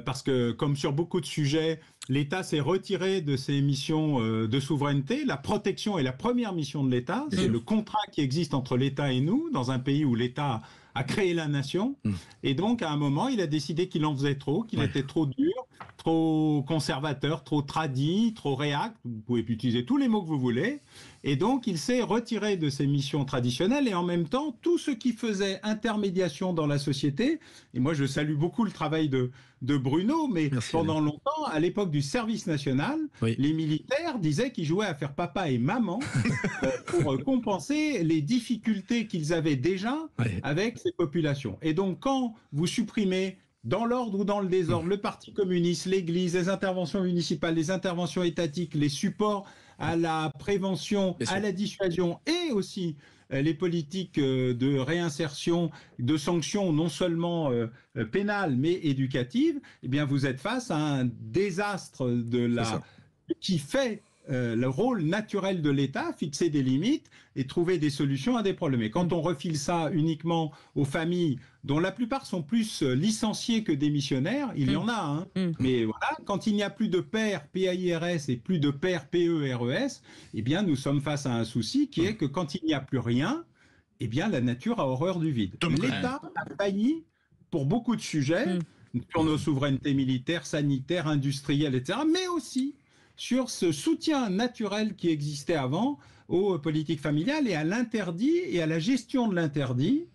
Parce que, comme sur beaucoup de sujets, l'État s'est retiré de ses missions de souveraineté. La protection est la première mission de l'État. C'est le contrat qui existe entre l'État et nous, dans un pays où l'État à créer la nation. Et donc, à un moment, il a décidé qu'il en faisait trop, qu'il était trop dur, trop conservateur, trop tradi, trop réac. Vous pouvez utiliser tous les mots que vous voulez. Et donc, il s'est retiré de ses missions traditionnelles et en même temps, tout ce qui faisait intermédiation dans la société, et moi je salue beaucoup le travail de Bruno, mais pendant longtemps, à l'époque du service national, les militaires disaient qu'ils jouaient à faire papa et maman pour compenser les difficultés qu'ils avaient déjà avec ces populations. Et donc, quand vous supprimez dans l'ordre ou dans le désordre, le Parti communiste, l'Église, les interventions municipales, les interventions étatiques, les supports à la prévention, à la dissuasion et aussi les politiques de réinsertion, de sanctions non seulement pénales mais éducatives, eh bien vous êtes face à un désastre qui fait le rôle naturel de l'État, fixer des limites et trouver des solutions à des problèmes. Et quand on refile ça uniquement aux familles, dont la plupart sont plus licenciés que démissionnaires, il y en a, mais voilà, quand il n'y a plus de père PAIRS et plus de père PERES, eh bien nous sommes face à un souci qui est que quand il n'y a plus rien, eh bien la nature a horreur du vide. L'État a failli pour beaucoup de sujets, sur nos souverainetés militaires, sanitaires, industrielles, etc., mais aussi sur ce soutien naturel qui existait avant aux politiques familiales et à l'interdit et à la gestion de l'interdit,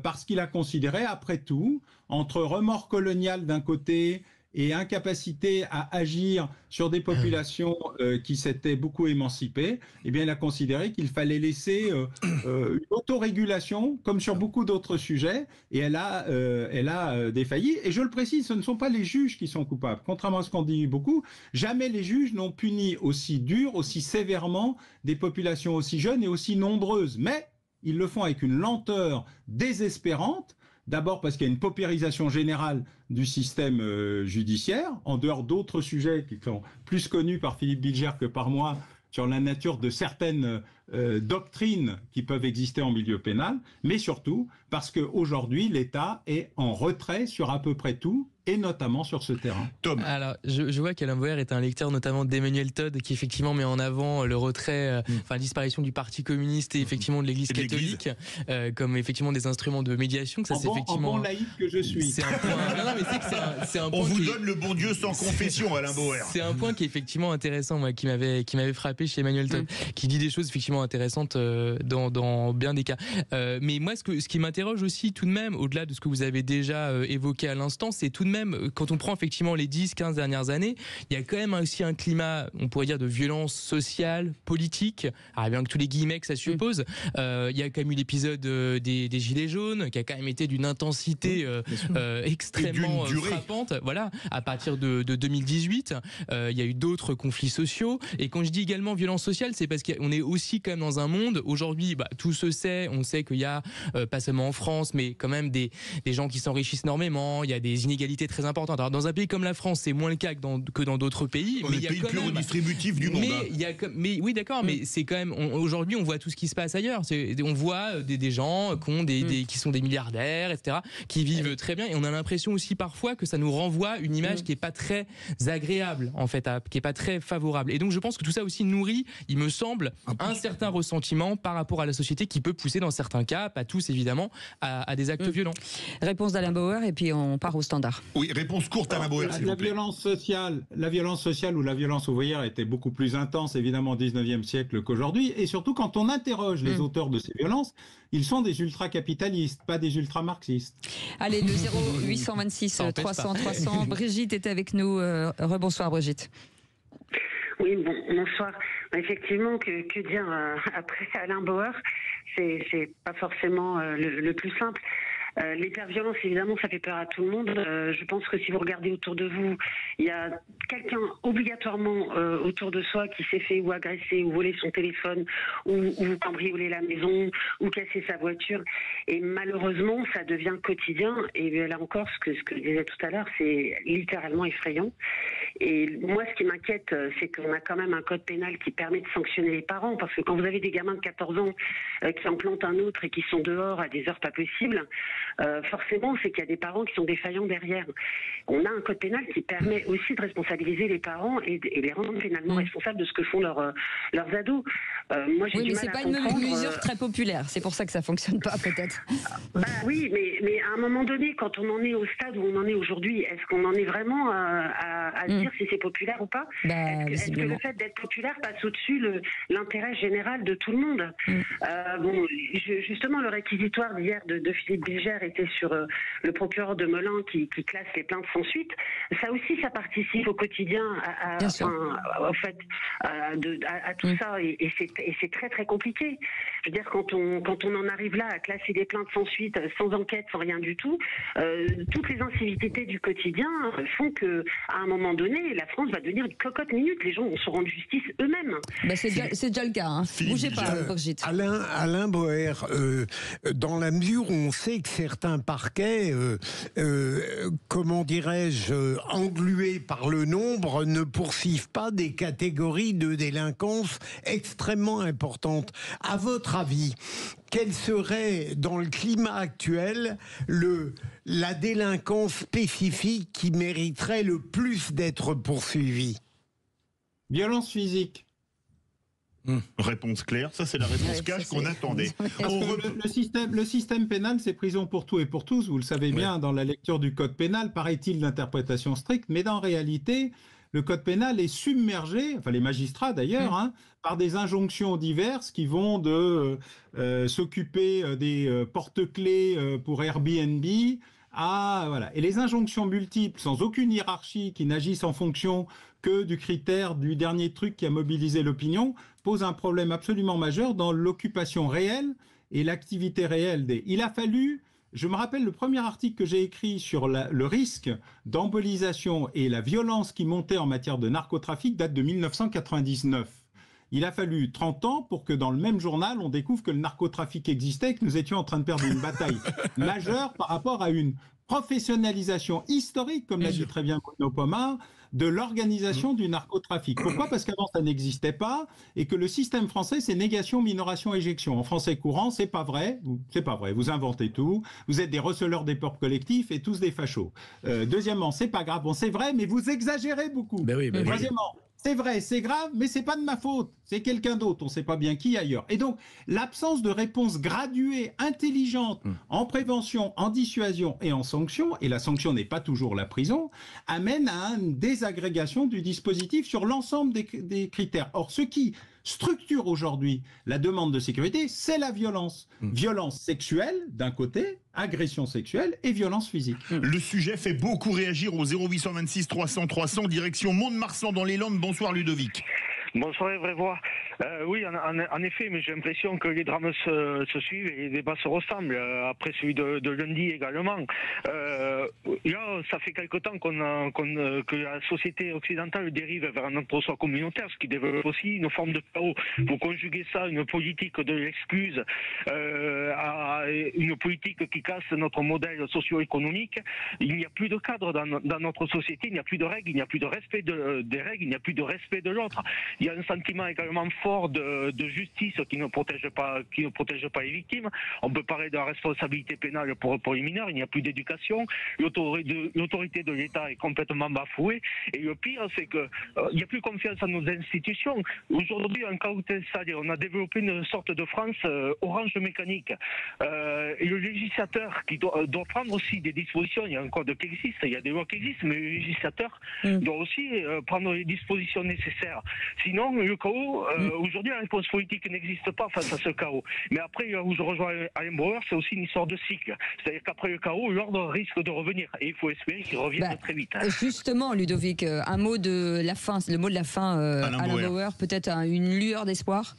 parce qu'il a considéré, après tout, entre remords colonial d'un côté et incapacité à agir sur des populations qui s'étaient beaucoup émancipées, eh bien, il a considéré qu'il fallait laisser une autorégulation, comme sur beaucoup d'autres sujets, et elle a défailli. Et je le précise, ce ne sont pas les juges qui sont coupables. Contrairement à ce qu'on dit beaucoup, jamais les juges n'ont puni aussi dur, aussi sévèrement des populations aussi jeunes et aussi nombreuses. Mais ils le font avec une lenteur désespérante. D'abord parce qu'il y a une paupérisation générale du système judiciaire, en dehors d'autres sujets qui sont plus connus par Philippe Bilger que par moi, sur la nature de certaines doctrines qui peuvent exister en milieu pénal, mais surtout parce qu'aujourd'hui, l'État est en retrait sur à peu près tout, et notamment sur ce terrain. Tom. Alors, je vois qu'Alain Bauer est un lecteur notamment d'Emmanuel Todd, qui effectivement met en avant le retrait, la disparition du Parti communiste et effectivement de l'Église catholique, comme effectivement des instruments de médiation. Que ça, c'est effectivement. En bon laïc que je suis. C'est un point. Non, mais c'est un point. On vous donne le bon Dieu sans confession, Alain Bauer. C'est un point qui est effectivement intéressant, moi, qui m'avait frappé chez Emmanuel Todd, qui dit des choses effectivement intéressantes dans bien des cas. Mais moi, ce qui m'interroge aussi tout de même, au-delà de ce que vous avez déjà évoqué à l'instant, c'est tout de même, quand on prend effectivement les 10-15 dernières années, il y a quand même aussi un climat, on pourrait dire, de violence sociale, politique, alors bien que tous les guillemets que ça suppose. Il y a quand même eu l'épisode des Gilets jaunes, qui a quand même été d'une intensité extrêmement frappante. Voilà, à partir de 2018, il y a eu d'autres conflits sociaux. Et quand je dis également violence sociale, c'est parce qu'on est aussi quand même dans un monde, aujourd'hui, tout se sait, on sait qu'il y a, pas seulement en France, mais quand même des gens qui s'enrichissent énormément, il y a des inégalités très importantes. Alors dans un pays comme la France, c'est moins le cas que dans d'autres pays. On est le pays le plus redistributif du monde. Mais oui, d'accord, mais c'est quand même, aujourd'hui, on voit tout ce qui se passe ailleurs. On voit des gens qui sont des milliardaires, etc., qui vivent très bien, et on a l'impression aussi parfois que ça nous renvoie une image qui est pas très agréable, en fait, qui est pas très favorable. Et donc je pense que tout ça aussi nourrit, il me semble, un certain ressentiment par rapport à la société qui peut pousser dans certains cas, pas tous évidemment, à des actes violents. Réponse d'Alain Bauer et puis on part au standard. Oui, réponse courte à Alain Bauer, s'il vous plaît. La violence sociale ou la violence ouvrière était beaucoup plus intense évidemment au 19e siècle qu'aujourd'hui, et surtout quand on interroge les auteurs de ces violences, ils sont des ultra-capitalistes, pas des ultra-marxistes. Allez, le 0826 300 300. Brigitte est avec nous. Rebonsoir Brigitte. Oui, bonsoir. Effectivement, que dire après Alain Bauer, c'est pas forcément le plus simple. L'hyperviolence, évidemment, ça fait peur à tout le monde. Je pense que si vous regardez autour de vous, il y a quelqu'un obligatoirement autour de soi qui s'est fait ou agresser ou voler son téléphone ou cambrioler la maison ou casser sa voiture. Et malheureusement, ça devient quotidien. Et là encore, ce que je disais tout à l'heure, c'est littéralement effrayant. Et moi, ce qui m'inquiète, c'est qu'on a quand même un code pénal qui permet de sanctionner les parents. Parce que quand vous avez des gamins de 14 ans qui en plantent un autre et qui sont dehors à des heures pas possibles, forcément, c'est qu'il y a des parents qui sont défaillants derrière. On a un code pénal qui permet aussi de responsabiliser les parents et les rendre pénalement responsables de ce que font leurs ados. Moi, j'ai oui, du mais mal c'est à pas comprendre, une mesure très populaire. C'est pour ça que ça fonctionne pas, peut-être. Oui, mais à un moment donné, quand on en est au stade où on en est aujourd'hui, est-ce qu'on en est vraiment à dire si c'est populaire ou pas? Est-ce que le fait d'être populaire passe au-dessus l'intérêt général de tout le monde? Justement, le réquisitoire d'hier de Philippe Bilger était sur le procureur de Melun qui classe les plaintes sans suite. Ça aussi, ça participe au quotidien à tout ça, et c'est très très compliqué. Je veux dire, quand on en arrive là à classer des plaintes sans suite, sans enquête, sans rien du tout, toutes les incivilités du quotidien font que, à un moment donné, la France va devenir une cocotte minute. Les gens vont se rendre justice eux-mêmes. C'est déjà le cas. Hein. Bougez pas, Brigitte. Alain Boer, dans la mesure où on sait que certains parquets, comment dirais-je, englués par le nombre, ne poursuivent pas des catégories de délinquance extrêmement importantes. À votre avis, quelle serait, dans le climat actuel, la délinquance spécifique qui mériterait le plus d'être poursuivie? Violence physique. Réponse claire, ça c'est la réponse cash qu'on attendait. Le système pénal, c'est prison pour tout et pour tous, vous le savez bien, dans la lecture du code pénal, paraît-il d'interprétation stricte, mais dans réalité, le code pénal est submergé, enfin les magistrats d'ailleurs, par des injonctions diverses qui vont de s'occuper des porte-clés pour Airbnb voilà. Et les injonctions multiples, sans aucune hiérarchie, qui n'agissent en fonction que du critère du dernier truc qui a mobilisé l'opinion, posent un problème absolument majeur dans l'occupation réelle et l'activité réelle Il a fallu... Je me rappelle le premier article que j'ai écrit sur le risque d'embolisation et la violence qui montait en matière de narcotrafic date de 1999. Il a fallu 30 ans pour que dans le même journal, on découvre que le narcotrafic existait et que nous étions en train de perdre une bataille majeure par rapport à une professionnalisation historique, comme l'a dit très bien Bruno Pomar, de l'organisation du narcotrafic. Pourquoi? Parce qu'avant, ça n'existait pas et que le système français, c'est négation, minoration, éjection. En français courant, c'est pas vrai. C'est pas vrai. Vous inventez tout. Vous êtes des receleurs des peuples collectifs et tous des fachos. Deuxièmement, c'est pas grave. Bon, c'est vrai, mais vous exagérez beaucoup. Troisièmement, c'est vrai, c'est grave, mais c'est pas de ma faute. C'est quelqu'un d'autre, on ne sait pas bien qui ailleurs. Et donc, l'absence de réponse graduée, intelligente, en prévention, en dissuasion et en sanction, et la sanction n'est pas toujours la prison, amène à une désagrégation du dispositif sur l'ensemble des critères. Or, ce qui structure aujourd'hui la demande de sécurité, c'est la violence. Violence sexuelle, d'un côté, agression sexuelle et violence physique. Le sujet fait beaucoup réagir au 0826 300 300, direction Mont-de-Marsan dans les Landes. Bonsoir Ludovic. Bonsoir Evrevois. Oui, en effet, mais j'ai l'impression que les drames se suivent et les débats se ressemblent, après celui de lundi également. Là, ça fait quelque temps que la société occidentale dérive vers un entre-soi communautaire, ce qui développe aussi une forme de chaos. Pour conjuguer ça à une politique de l'excuse, à une politique qui casse notre modèle socio-économique, il n'y a plus de cadre dans notre société, il n'y a plus de règles, il n'y a plus de respect des règles, il n'y a plus de respect de l'autre. Il y a un sentiment également fort de justice qui ne protège pas les victimes. On peut parler de la responsabilité pénale pour les mineurs. Il n'y a plus d'éducation. L'autorité de l'État est complètement bafouée. Et le pire, c'est que il n'y a plus confiance en nos institutions. Aujourd'hui, en cas où on a développé une sorte de France orange mécanique. Et le législateur qui doit prendre aussi des dispositions. Il y a un code qui existe, il y a des lois qui existent, mais le législateur doit aussi prendre les dispositions nécessaires. Sinon, le chaos, aujourd'hui, la réponse politique n'existe pas face à ce chaos. Mais après, là où je rejoins Alain Bauer, c'est aussi une histoire de cycle. C'est-à-dire qu'après le chaos, l'ordre risque de revenir. Et il faut espérer qu'il revienne très vite. Justement, Ludovic, un mot de la fin, le mot de la fin, Alain Bauer, peut-être une lueur d'espoir?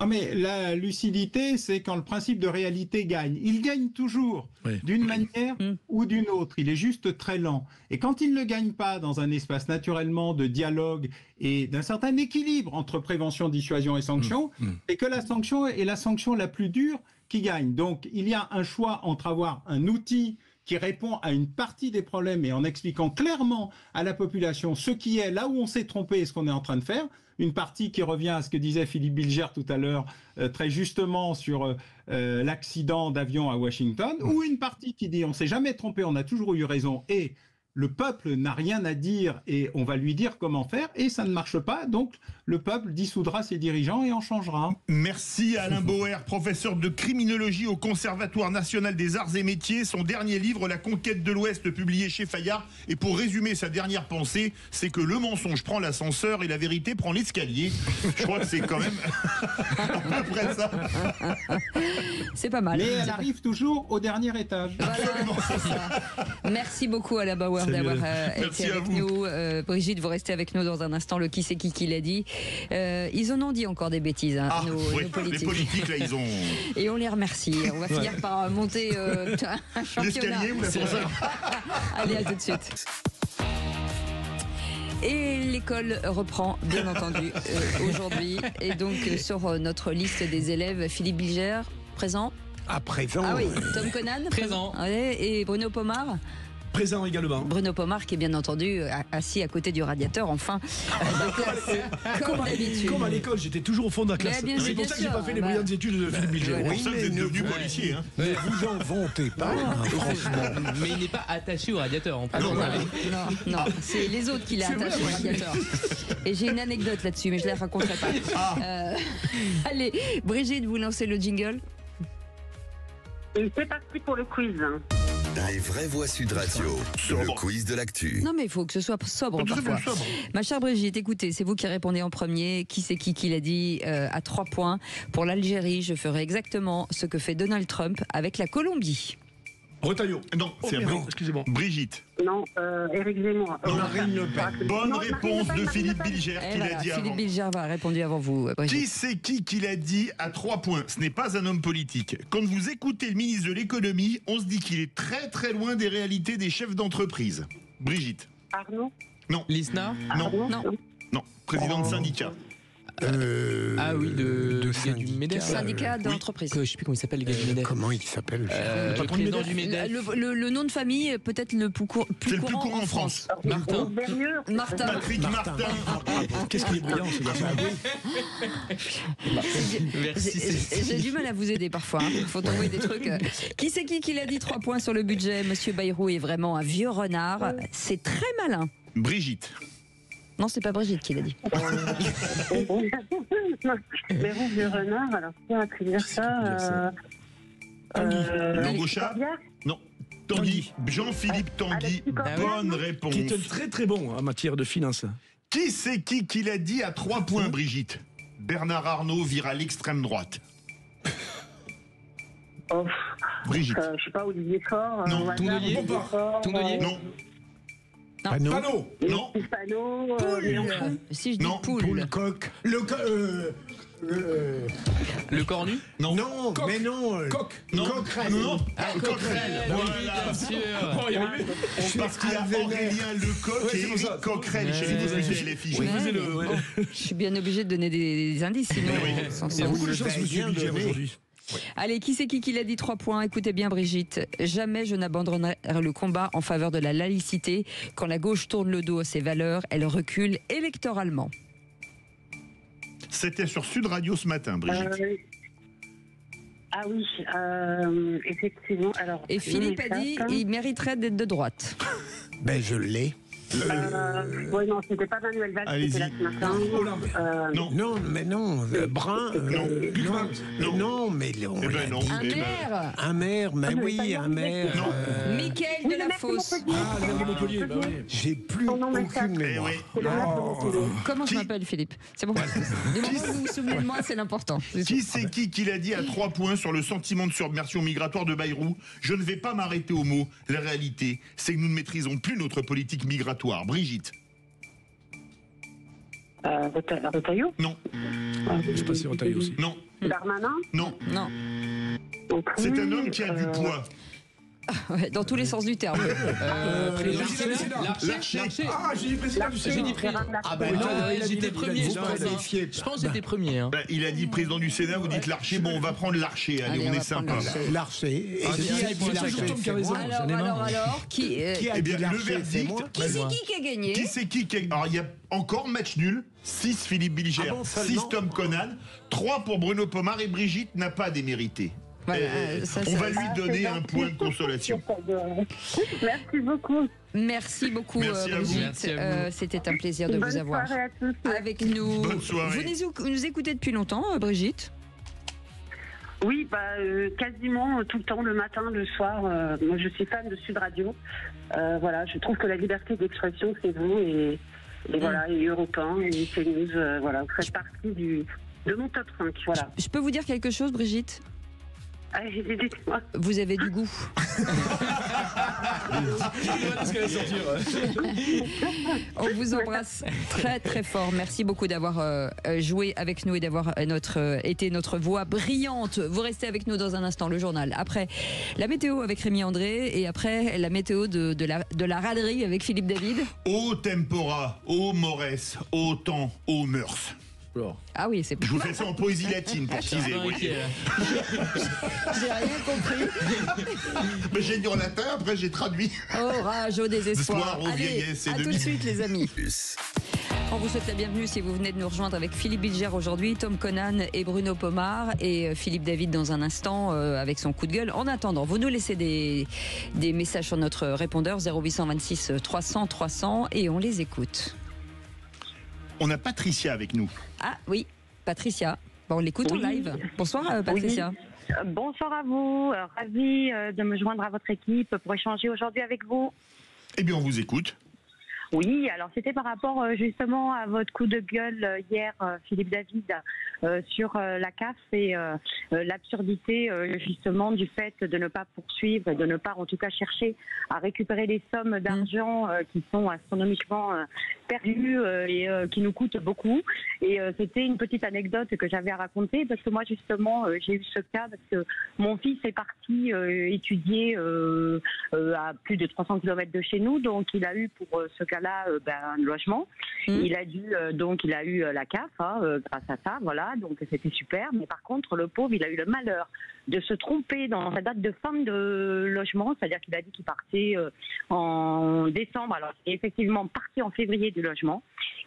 Ah mais la lucidité, c'est quand le principe de réalité gagne. Il gagne toujours, d'une manière ou d'une autre. Il est juste très lent. Et quand il ne gagne pas dans un espace naturellement de dialogue et d'un certain équilibre entre prévention, dissuasion et sanction, c'est que la sanction est la sanction la plus dure qui gagne. Donc il y a un choix entre avoir un outil qui répond à une partie des problèmes et en expliquant clairement à la population ce qui est là où on s'est trompé et ce qu'on est en train de faire. Une partie qui revient à ce que disait Philippe Bilger tout à l'heure, très justement sur l'accident d'avion à Washington, ou une partie qui dit on s'est jamais trompé, on a toujours eu raison et le peuple n'a rien à dire et on va lui dire comment faire et ça ne marche pas, donc le peuple dissoudra ses dirigeants et en changera. Merci Alain Bauer, professeur de criminologie au Conservatoire national des arts et métiers. Son dernier livre, La conquête de l'Ouest, publié chez Fayard. Et pour résumer sa dernière pensée, c'est que le mensonge prend l'ascenseur et la vérité prend l'escalier. Je crois que c'est quand même à peu près ça. C'est pas mal. Mais elle arrive toujours au dernier étage. Voilà, c'est ça. Merci beaucoup Alain Bauer d'avoir été avec nous. Brigitte, vous restez avec nous dans un instant. Le qui c'est qui l'a dit. Ils en ont dit encore des bêtises, hein, nos politiques. Les politiques, là, ils ont... Et on les remercie. On va finir par monter un championnat. L'escalier ou la fourchette. Allez, à tout de suite. Et l'école reprend, bien entendu, aujourd'hui. Et donc, sur notre liste des élèves, Philippe Bilger, présent. À présent. Ah oui, Tom Conan, présent. Et Bruno Pomar. Présent également. Bruno Pomar qui est bien entendu assis à côté du radiateur en fin de classe, comme d'habitude. Comme à l'école, j'étais toujours au fond de la classe. C'est pour ça que j'ai pas fait les brillantes études de Philippe Bilger. C'est pour ça que vous êtes devenu policier. Hein. Mais vous en vantez pas, franchement. Mais il n'est pas attaché au radiateur en plus. Non, c'est les autres qui l'ont attaché au radiateur. Et j'ai une anecdote là-dessus, mais je ne la raconterai pas. Allez, Brigitte, vous lancez le jingle. Et c'est parti pour le quiz. Les vraies voix Sud Radio, le quiz de l'actu. Non mais il faut que ce soit sobre parfois. Ma chère Brigitte, écoutez, c'est vous qui répondez en premier. Qui c'est qui l'a dit à 3 points. Pour l'Algérie, je ferai exactement ce que fait Donald Trump avec la Colombie. Retailleau. Non, c'est excusez-moi. Brigitte. Non, Éric Zemmour. Marine Le Pen. Bonne réponse de Philippe Bilger qui l'a dit avant. Philippe Bilger a répondu avant vous, Brigitte. Qui c'est qui l'a dit à 3 points? Ce n'est pas un homme politique. Quand vous écoutez le ministre de l'économie, on se dit qu'il est très très loin des réalités des chefs d'entreprise. Brigitte. Arnaud. Non. Lisnard. Non. Président de syndicat. Ah oui, de syndicat d'entreprise. Je sais plus comment il s'appelle, le gars du MEDEF. Comment il s'appelle le président du MEDEF. Le nom de famille peut-être le plus courant en France. Martin. Patrick Martin. Qu'est-ce qu'il est brillant ce garçon. Merci. J'ai du mal à vous aider parfois. Il faut trouver des trucs. Qui c'est qui l'a dit 3 points sur le budget? Monsieur Bayrou est vraiment un vieux renard. C'est très malin. Brigitte. Non, c'est pas Brigitte qui l'a dit. Mais vous, vieux renard, alors qui a pu dire ça Langouchat. Non. Tanguy. Jean-Philippe Tanguy. Bonne réponse. Qui est très très bon en matière de finances. Qui c'est qui l'a dit à 3 points, Brigitte? Bernard Arnault vire à l'extrême droite. Brigitte. Je sais pas, Olivier Faure. Non. Tondelier. Non. Panot. Non. Mélenchon. Si je dis poule. Poule, coq. Le cornu. Non. Non, mais non. Coq. Non. Coquerel. Non. Coquerel. Voilà. Bien sûr. Parce qu'il y a Aurélien Lecoq et Éric Coquerel chez les députés LFI. Je suis bien obligé de donner des indices, sinon Il y a beaucoup de chance, monsieur Bilger, aujourd'hui. Allez, qui c'est qui l'a dit 3 points? Écoutez bien, Brigitte. Jamais je n'abandonnerai le combat en faveur de la laïcité. Quand la gauche tourne le dos à ses valeurs, elle recule électoralement. C'était sur Sud Radio ce matin, Brigitte. Ah oui, effectivement. Alors, et Philippe a dit il mériterait d'être de droite. Ben, je l'ai. Oui, non, c'était pas Manuel Valls qui était là ce matin. Non, mais non. Brun. Non, mais on l'a dit. Un maire, mais oui, un maire. Michael de la Fosse. Ah, le maire de Montpellier, bah oui. J'ai plus aucune mémoire. Comment je m'appelle, Philippe? C'est bon. Du moment où vous vous souvenez de moi, c'est l'important. Qui c'est qui l'a dit à 3 points sur le sentiment de submersion migratoire de Bayrou? Je ne vais pas m'arrêter au mot. La réalité, c'est que nous ne maîtrisons plus notre politique migratoire. Brigitte. Retailleau? Non. Je passais Retailleau aussi. Non. Darmanin? Non. Non. C'est un homme qui a du poids. Ouais, dans tous les sens du terme. Larcher. Ah, j'ai dit président du Sénat. J'ai dit président. Ah ben non, j'étais premier. Je pense que j'étais premier. Hein. Il a dit président du Sénat, vous dites Larcher. Bon, on va prendre Larcher. Allez, on est sympa. Larcher. Alors, qui Eh bien, le verdict. Qui c'est qui a gagné? Qui c'est qui a... Alors, il y a encore match nul. 6 Philippe Bilger, 6 Tom Conan, 3 pour Bruno Pomar et Brigitte n'a pas démérité. Voilà, on va lui donner un point de consolation. Merci beaucoup. Merci beaucoup, Merci Brigitte. C'était un plaisir de vous avoir avec nous. Bonne soirée. Vous nous écoutez depuis longtemps, Brigitte? Oui, quasiment tout le temps, le matin, le soir. Moi, je suis fan de Sud Radio. Voilà, je trouve que la liberté d'expression, c'est vous et voilà, et Europe 1 et CNews. Voilà, vous faites partie de mon top 5. Voilà. Je peux vous dire quelque chose, Brigitte? Allez, dites-moi. Vous avez du goût. On vous embrasse très très fort. Merci beaucoup d'avoir joué avec nous et d'avoir été notre voix brillante. Vous restez avec nous dans un instant, le journal. Après la météo avec Rémi André et après la météo de la raderie avec Philippe David. Au tempora, au mores, au temps, au mœurs. Ah oui, c'est. Je vous fais ça en poésie latine pour teaser. J'ai rien compris. Mais j'ai dit en latin, après j'ai traduit. Oh, rage au désespoir. Aux vieillesses et à tout de suite, les amis. On vous souhaite la bienvenue si vous venez de nous rejoindre avec Philippe Bilger aujourd'hui, Tom Conan et Bruno Pomar et Philippe David dans un instant avec son coup de gueule. En attendant, vous nous laissez des messages sur notre répondeur 0826 300 300 et on les écoute. On a Patricia avec nous. Ah oui, Patricia. Bon, on l'écoute en live. Bonsoir Patricia. Oui. Bonsoir à vous. Ravi de me joindre à votre équipe pour échanger aujourd'hui avec vous. Eh bien, on vous écoute. Oui, alors c'était par rapport justement à votre coup de gueule hier, Philippe David, sur la CAF et l'absurdité justement du fait de ne pas poursuivre, de ne pas en tout cas chercher à récupérer les sommes d'argent qui sont astronomiquement perdues et qui nous coûtent beaucoup. Et c'était une petite anecdote que j'avais à raconter parce que moi justement j'ai eu ce cas parce que mon fils est parti étudier à plus de 300 km de chez nous, donc il a eu pour ce cas un logement. Il a eu la CAF grâce à ça, voilà, donc c'était super. Mais par contre, le pauvre, il a eu le malheur de se tromper dans sa date de fin de logement, c'est-à-dire qu'il a dit qu'il partait en décembre, alors il est effectivement parti en février du logement.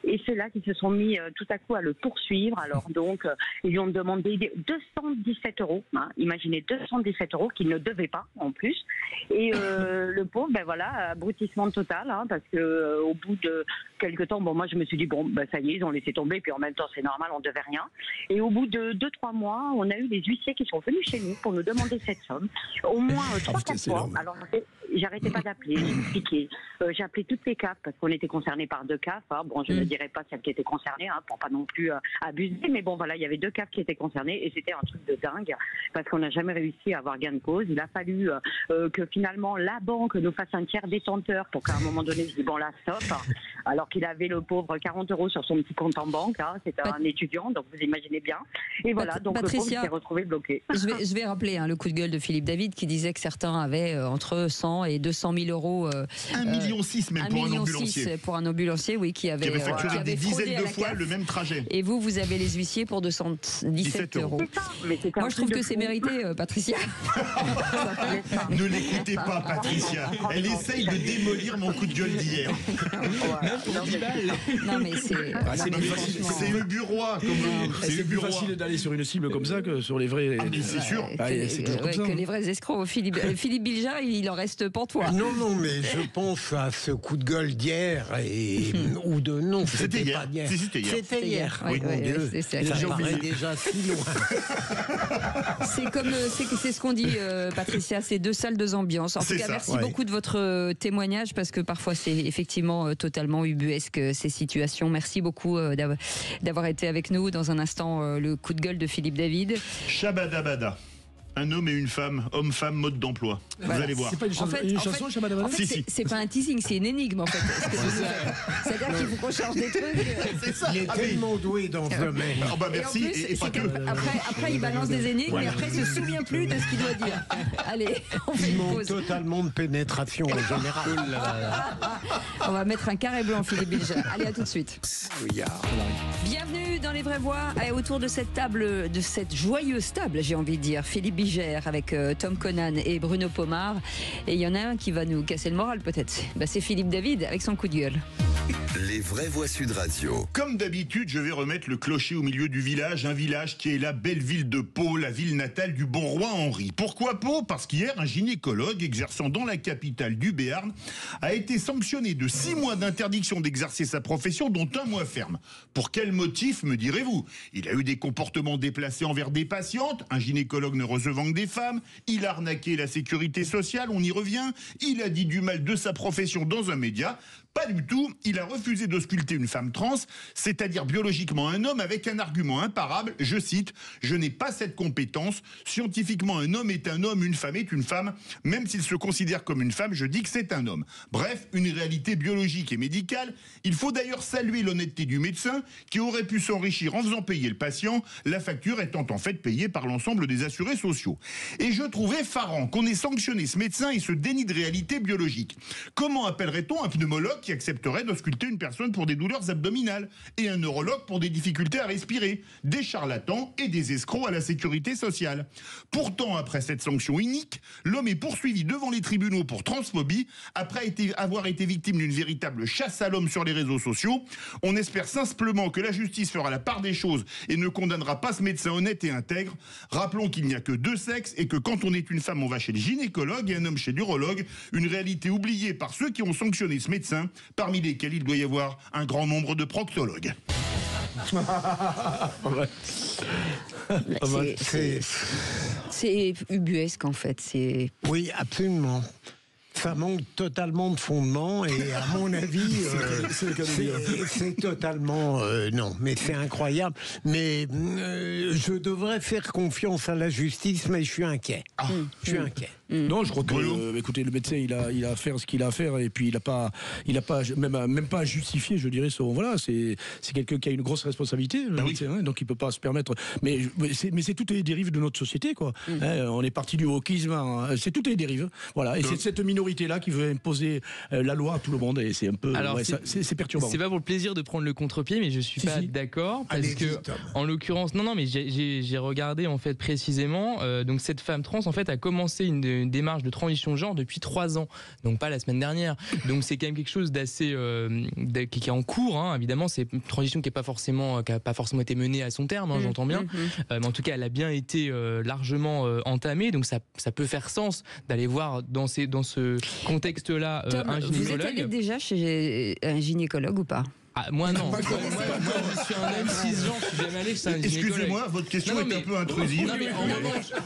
Et ceux-là qui se sont mis tout à coup à le poursuivre. Alors donc, ils lui ont demandé 217 €. Hein, imaginez 217 € qu'il ne devait pas en plus. Et le pauvre, abrutissement total, hein, parce que au bout de quelques temps, moi je me suis dit ça y est, ils ont laissé tomber. Puis en même temps, c'est normal, on ne devait rien. Et au bout de 2-3 mois, on a eu des huissiers qui sont venus chez nous pour nous demander cette somme. Au moins 3-4 fois. Alors j'arrêtais pas d'appeler, j'expliquais. J'ai appelé toutes les CAF parce qu'on était concernés par 2 CAF. Hein. Bon, je ne dirais pas celles qui étaient concernées, hein, pour pas non plus abuser, mais bon voilà, il y avait 2 CAF qui étaient concernés et c'était un truc de dingue parce qu'on n'a jamais réussi à avoir gain de cause. Il a fallu que finalement la banque nous fasse un tiers détenteur pour qu'à un moment donné, je dis là stop, alors qu'il avait le pauvre 40 € sur son petit compte en banque. Hein. C'était un étudiant, donc vous imaginez bien. Et voilà, donc Patricia, le pauvre s'est retrouvé bloqué. Je vais rappeler le coup de gueule de Philippe David qui disait que certains avaient entre 100 et 200 000 €. 1,6 million même pour un ambulancier. Pour un ambulancier, oui, qui avait facturé des dizaines de fois le même trajet. Et vous avez les huissiers pour 217 €. Moi, je trouve que c'est mérité, Patricia. Ne l'écoutez pas, Patricia. Elle essaye de démolir mon coup de gueule d'hier. Non, mais c'est Uburois. C'est plus facile d'aller sur une cible comme ça que sur les vrais. C'est sûr. Que les vrais escrocs. Philippe Bilger, il en reste pantois. Non, mais je pense à ce coup de gueule d'hier ou de non. C'était hier. C'était hier. Oui, mon Dieu. Ça paraît déjà si loin. C'est ce qu'on dit, Patricia. C'est 2 salles, 2 ambiances. En tout cas, merci beaucoup de votre témoignage parce que parfois c'est effectivement totalement ubuesque ces situations. Merci beaucoup d'avoir été avec nous. Dans un instant, le coup de gueule de Philippe David. Shabadabada. Un homme et une femme, homme-femme, mode d'emploi. Voilà. Vous allez voir. C'est pas une chanson, en fait, c'est pas un teasing, c'est une énigme en fait. C'est-à-dire qu'il faut qu'on change des trucs. C'est ça. Il est tellement doué dans ce domaine. Oh bah merci. Et pas que. Après, il balance des énigmes et après, il se souvient plus de ce qu'il doit dire. Allez, on fait Il une manque pause. totalement de pénétration en général. On va mettre un carré blanc, Philippe Bilger. Allez, à tout de suite. Bienvenue dans Les Vraies Voix. Et autour de cette table, de cette joyeuse table, j'ai envie de dire, Philippe Bilger avec Tom Conan et Bruno Pomar. Et il y en a un qui va nous casser le moral peut-être. C'est Philippe David avec son coup de gueule. Les Vraies Voix Sud Radio. Comme d'habitude, je vais remettre le clocher au milieu du village, un village qui est la belle ville de Pau, la ville natale du bon roi Henri. Pourquoi Pau? Parce qu'hier, un gynécologue exerçant dans la capitale du Béarn a été sanctionné de 6 mois d'interdiction d'exercer sa profession, dont 1 mois ferme. Pour quel motif, me direz-vous? Il a eu des comportements déplacés envers des patientes, un gynécologue ne recevant que des femmes, il a arnaqué la sécurité sociale, on y revient, il a dit du mal de sa profession dans un média. Pas du tout, il a refusé d'ausculter une femme trans, c'est-à-dire biologiquement un homme, avec un argument imparable, je cite, « Je n'ai pas cette compétence, scientifiquement un homme est un homme, une femme est une femme, même s'il se considère comme une femme, je dis que c'est un homme. » Bref, une réalité biologique et médicale. Il faut d'ailleurs saluer l'honnêteté du médecin, qui aurait pu s'enrichir en faisant payer le patient, la facture étant en fait payée par l'ensemble des assurés sociaux. Et je trouve effarant qu'on ait sanctionné ce médecin et ce déni de réalité biologique. Comment appellerait-on un pneumologue qui accepterait d'ausculter une personne pour des douleurs abdominales et un neurologue pour des difficultés à respirer, des charlatans et des escrocs à la sécurité sociale? Pourtant, après cette sanction inique, l'homme est poursuivi devant les tribunaux pour transphobie, après avoir été victime d'une véritable chasse à l'homme sur les réseaux sociaux. On espère simplement que la justice fera la part des choses et ne condamnera pas ce médecin honnête et intègre. Rappelons qu'il n'y a que 2 sexes et que quand on est une femme, on va chez le gynécologue et un homme chez l'urologue, une réalité oubliée par ceux qui ont sanctionné ce médecin, parmi lesquels il doit y avoir un grand nombre de proctologues. C'est ubuesque en fait. Oui, absolument. Ça manque totalement de fondement et à mon avis, c'est totalement... non, mais c'est incroyable. Mais je devrais faire confiance à la justice, mais je suis inquiet. Je suis inquiet. Non, je crois que, écoutez, le médecin, il a à faire ce qu'il a à faire et puis il a pas même pas à justifier, je dirais. Voilà, c'est quelqu'un qui a une grosse responsabilité, le médecin, donc il peut pas se permettre. Mais c'est toutes les dérives de notre société, quoi. On est parti du wokisme, c'est toutes les dérives. Voilà, et c'est cette minorité-là qui veut imposer la loi à tout le monde et c'est un peu, c'est perturbant. C'est pas pour le plaisir de prendre le contre-pied, mais je suis pas d'accord parce que, en l'occurrence, non, mais j'ai regardé en fait précisément. Donc cette femme trans en fait a commencé une démarche de transition de genre depuis 3 ans, donc pas la semaine dernière. Donc c'est quand même quelque chose d'assez qui est en cours. Évidemment, c'est une transition qui a pas forcément été menée à son terme. J'entends bien, mais en tout cas, elle a bien été largement entamée. Donc ça peut faire sens d'aller voir dans ce contexte-là un gynécologue. Vous êtes allé déjà chez un gynécologue ou pas? Moi non. Moi, je suis un homme cisgenre, je suis jamais allé chez un gynécologue. Excusez-moi, votre question est un peu intrusive. Non, mais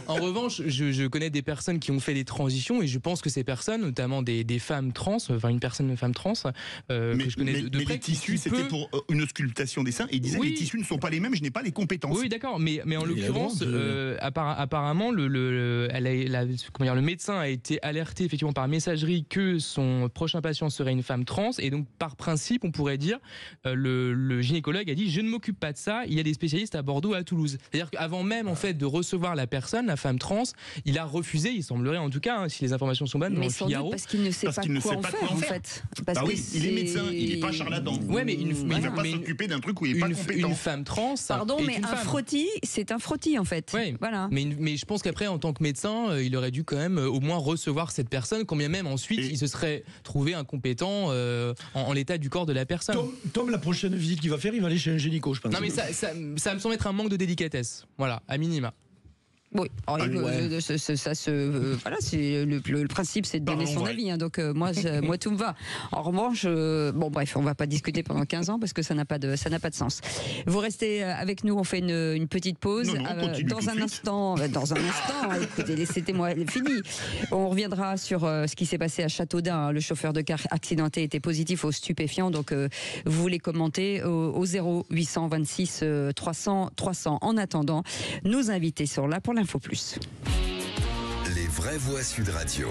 en revanche, je connais des personnes qui ont fait des transitions et je pense que ces personnes, notamment des femmes trans, enfin une femme trans, que je connais de près. Mais les tissus, c'était pour une auscultation des seins et ils disaient les tissus ne sont pas les mêmes, je n'ai pas les compétences. Oui, d'accord, mais en l'occurrence, apparemment, le médecin a été alerté effectivement par messagerie que son prochain patient serait une femme trans et donc par principe, on pourrait dire le gynécologue a dit je ne m'occupe pas de ça, il y a des spécialistes à Bordeaux et à Toulouse. C'est-à-dire qu'avant même en fait de recevoir la personne, la femme trans, il a refusé, il semblerait en tout cas, si les informations sont bonnes, dans le Figaro. Parce qu'il ne sait pas quoi en faire en fait. Bah oui, il est médecin, il n'est pas charlatan. Ouais, mais il ne va pas s'occuper d'un truc où il n'est pas compétent. Une femme trans. Pardon, mais un frottis, c'est un frottis en fait. Oui, voilà. Mais je pense qu'après, en tant que médecin, il aurait dû quand même au moins recevoir cette personne, quand bien même ensuite il se serait trouvé incompétent en l'état du corps de la personne. Tom, la prochaine visite qu'il va faire, il va aller chez un gynéco, je pense. Non, mais ça me semble être un manque de délicatesse. Voilà, à minima. Oui, voilà, c'est le principe, c'est de donner son avis. Donc moi, tout me va. En revanche, bon bref, on va pas discuter pendant 15 ans parce que ça n'a pas de sens. Vous restez avec nous, on fait une petite pause. Dans un instant, écoutez, laissez-moi fini. On reviendra sur ce qui s'est passé à Châteaudun. Le chauffeur de car accidenté était positif aux stupéfiants. Donc vous voulez commenter au 0826 300 300. En attendant, nos invités sont là pour l'Info Plus. Vraie Voix Sud Radio.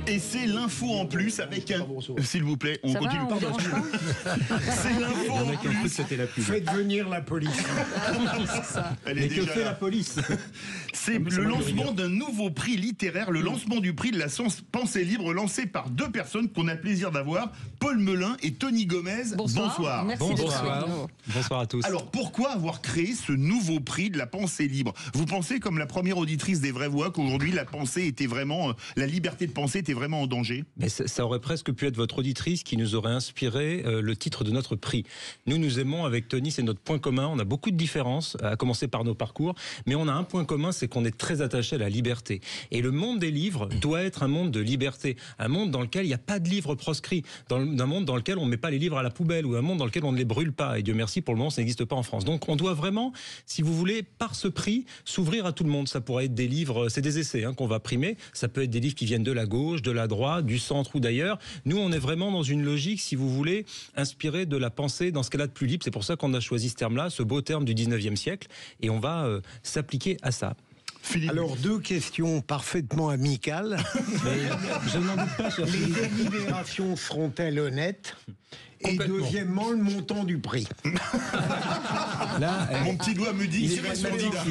Et c'est l'info en plus avec un... S'il vous plaît, on continue. C'est l'info en plus. Faites venir la police. Mais que fait la police? C'est le lancement d'un nouveau prix littéraire, le lancement du prix de la pensée libre lancé par deux personnes qu'on a le plaisir d'avoir, Paul Melun et Tony Gomez. Bonsoir. Merci Bonsoir à tous. Alors pourquoi avoir créé ce nouveau prix de la pensée libre? Vous pensez, comme la première auditrice des Vraies Voix, qu'aujourd'hui la pensée était vraiment, la liberté de penser était vraiment en danger? Mais ça aurait presque pu être votre auditrice qui nous aurait inspiré le titre de notre prix. Nous aimons avec Tony, c'est notre point commun. On a beaucoup de différences, à commencer par nos parcours, mais on a un point commun, c'est qu'on est très attaché à la liberté. Et le monde des livres doit être un monde de liberté, un monde dans lequel il n'y a pas de livres proscrits, un monde dans lequel on ne met pas les livres à la poubelle, ou un monde dans lequel on ne les brûle pas. Et Dieu merci, pour le moment, ça n'existe pas en France. Donc on doit vraiment, si vous voulez, par ce prix, s'ouvrir à tout le monde. Ça pourrait être des livres, c'est des essais qu'on va primer, ça peut être des livres qui viennent de la gauche, de la droite, du centre ou d'ailleurs. Nous, on est vraiment dans une logique, si vous voulez, inspirée de la pensée dans ce qu'elle a de plus libre. C'est pour ça qu'on a choisi ce terme-là, ce beau terme du 19e siècle, et on va s'appliquer à ça. Philippe. Alors, deux questions parfaitement amicales. Mais je n'en doute pas, cher Philippe. Les délibérations seront-elles honnêtes? Et deuxièmement, le montant du prix. Là, mon petit doigt me dit qu'il va être candidat.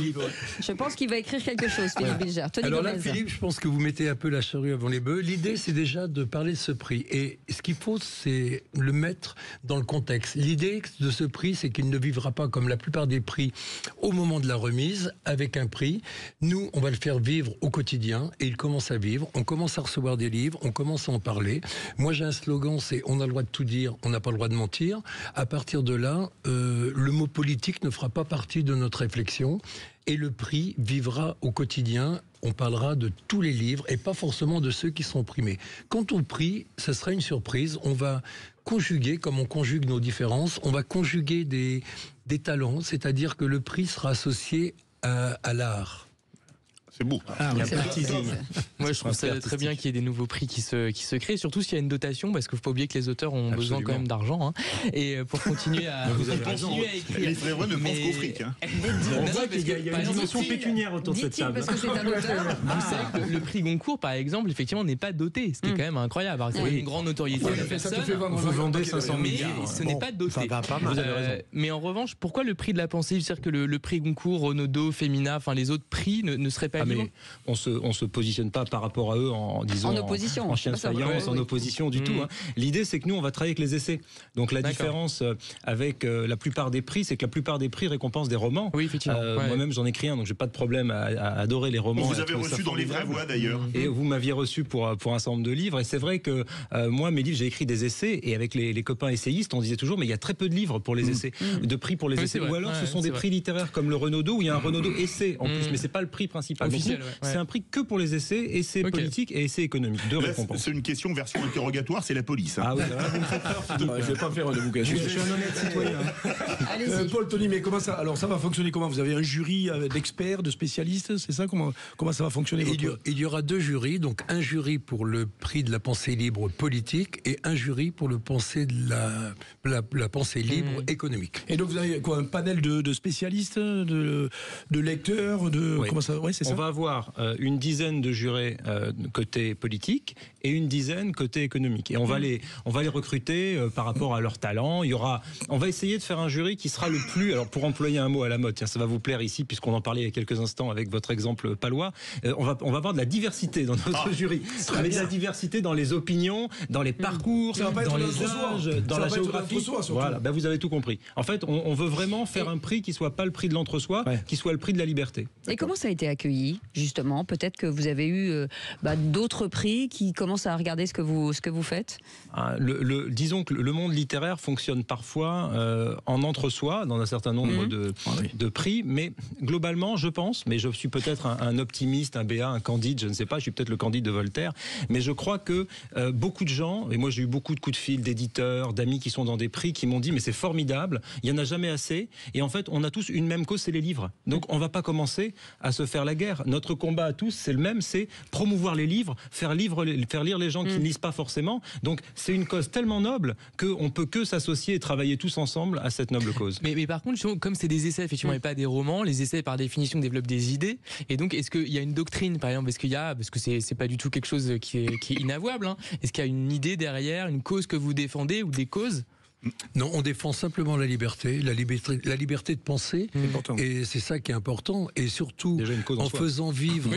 Je pense qu'il va écrire quelque chose, Philippe Bilger. Alors là, Philippe, je pense que vous mettez un peu la charrue avant les bœufs. L'idée, c'est déjà de parler de ce prix. Et ce qu'il faut, c'est le mettre dans le contexte. L'idée de ce prix, c'est qu'il ne vivra pas comme la plupart des prix au moment de la remise, avec un prix. Nous, on va le faire vivre au quotidien. Et il commence à vivre. On commence à recevoir des livres. On commence à en parler. Moi, j'ai un slogan, c'est « On a le droit de tout dire, on n'a pas le droit de mentir ». À partir de là, le mot politique ne fera pas partie de notre réflexion et le prix vivra au quotidien. On parlera de tous les livres et pas forcément de ceux qui sont primés. Quant au prix, ce sera une surprise. On va conjuguer, comme on conjugue nos différences, on va conjuguer des talents, c'est-à-dire que le prix sera associé à l'art. C'est beau. Moi, je trouve ça très bien qu'il y ait des nouveaux prix qui se créent, surtout s'il y a une dotation, parce qu'il ne faut pas oublier que les auteurs ont besoin quand même d'argent, et pour continuer à écrire. Les Vraies Voix ne pensent qu'au fric. On voit qu'il y a une dimension pécuniaire autour de cette table. Parce que c'est un auteur. Vous savez que le prix Goncourt, par exemple, effectivement, n'est pas doté, ce qui est quand même incroyable. C'est une grande notoriété. Vous vendez 500 000 livres. Mais ce n'est pas doté. Vous avez raison. Mais en revanche, pourquoi le prix de la pensée? C'est-à-dire que le prix Goncourt, Renaudot, Femina, enfin les autres prix ne seraient pas mais on se positionne pas par rapport à eux en disant en opposition, en chien de faïence, en opposition du tout. L'idée, c'est que nous, on va travailler avec les essais. Donc la différence avec la plupart des prix, c'est que la plupart des prix récompensent des romans. Oui, effectivement. Moi-même, j'en écris un, donc j'ai pas de problème à adorer les romans. Vous avez reçu dans les Vraies Voix d'ailleurs. Et vous m'aviez reçu pour un certain nombre de livres. Et c'est vrai que moi, mes livres, j'ai écrit des essais. Et avec les copains essayistes, on disait toujours, mais il y a très peu de livres pour les essais, de prix pour les essais. Ou alors, ce sont des prix littéraires comme le Renaudot, où il y a un Renaudot essai en plus, mais c'est pas le prix principal. Officiel, c'est un prix que pour les essais, essais politiques et essais économiques. Deux récompenses. C'est une question version interrogatoire, c'est la police. Ah oui, là, vous me faites peur. Je vais pas faire de bouquin. Je suis un honnête citoyen. Paul, Tony, mais comment ça? Alors ça va fonctionner comment? Vous avez un jury d'experts, de spécialistes, c'est ça? Comment ça va fonctionner? Il y aura deux jurys, donc un jury pour le prix de la pensée libre politique et un jury pour le pensée de la pensée libre économique. Et donc vous avez quoi, un panel de spécialistes, de lecteurs, comment ça? Ouais, c'est ça. On va avoir une dizaine de jurés côté politique et une dizaine côté économique. Et on va les recruter par rapport à leur talent. On va essayer de faire un jury qui sera le plus, alors pour employer un mot à la mode, tiens, ça va vous plaire ici puisqu'on en parlait il y a quelques instants avec votre exemple palois, on va avoir de la diversité dans notre jury, avec de la diversité dans les opinions, dans les parcours, dans les âges, dans la géographie. Voilà, vous avez tout compris. En fait, on veut vraiment faire un prix qui soit pas le prix de l'entre-soi, qui soit le prix de la liberté. Et comment ça a été accueilli, justement? Peut-être que vous avez eu d'autres prix qui commencent à regarder ce que vous faites. Disons que le monde littéraire fonctionne parfois en entre-soi, dans un certain nombre de prix, mais globalement, je pense, mais je suis peut-être un optimiste, un béat, un candide, je ne sais pas, je suis peut-être le candide de Voltaire, mais je crois que beaucoup de gens, et moi j'ai eu beaucoup de coups de fil d'éditeurs, d'amis qui sont dans des prix, qui m'ont dit mais c'est formidable, il n'y en a jamais assez, et en fait on a tous une même cause, c'est les livres. Donc on ne va pas commencer à se faire la guerre. contraire, notre combat à tous, c'est le même, c'est promouvoir les livres, faire lire les gens qui ne lisent pas forcément. Donc c'est une cause tellement noble qu'on peut que s'associer et travailler tous ensemble à cette noble cause. Mais par contre, comme c'est des essais effectivement et pas des romans, les essais par définition développent des idées. Et donc est-ce qu'il y a une doctrine, par exemple, parce que c'est pas du tout quelque chose qui est inavouable, hein. Est-ce qu'il y a une idée derrière, une cause que vous défendez ou des causes? Non, on défend simplement la liberté de penser, et c'est ça qui est important. Et surtout, en faisant vivre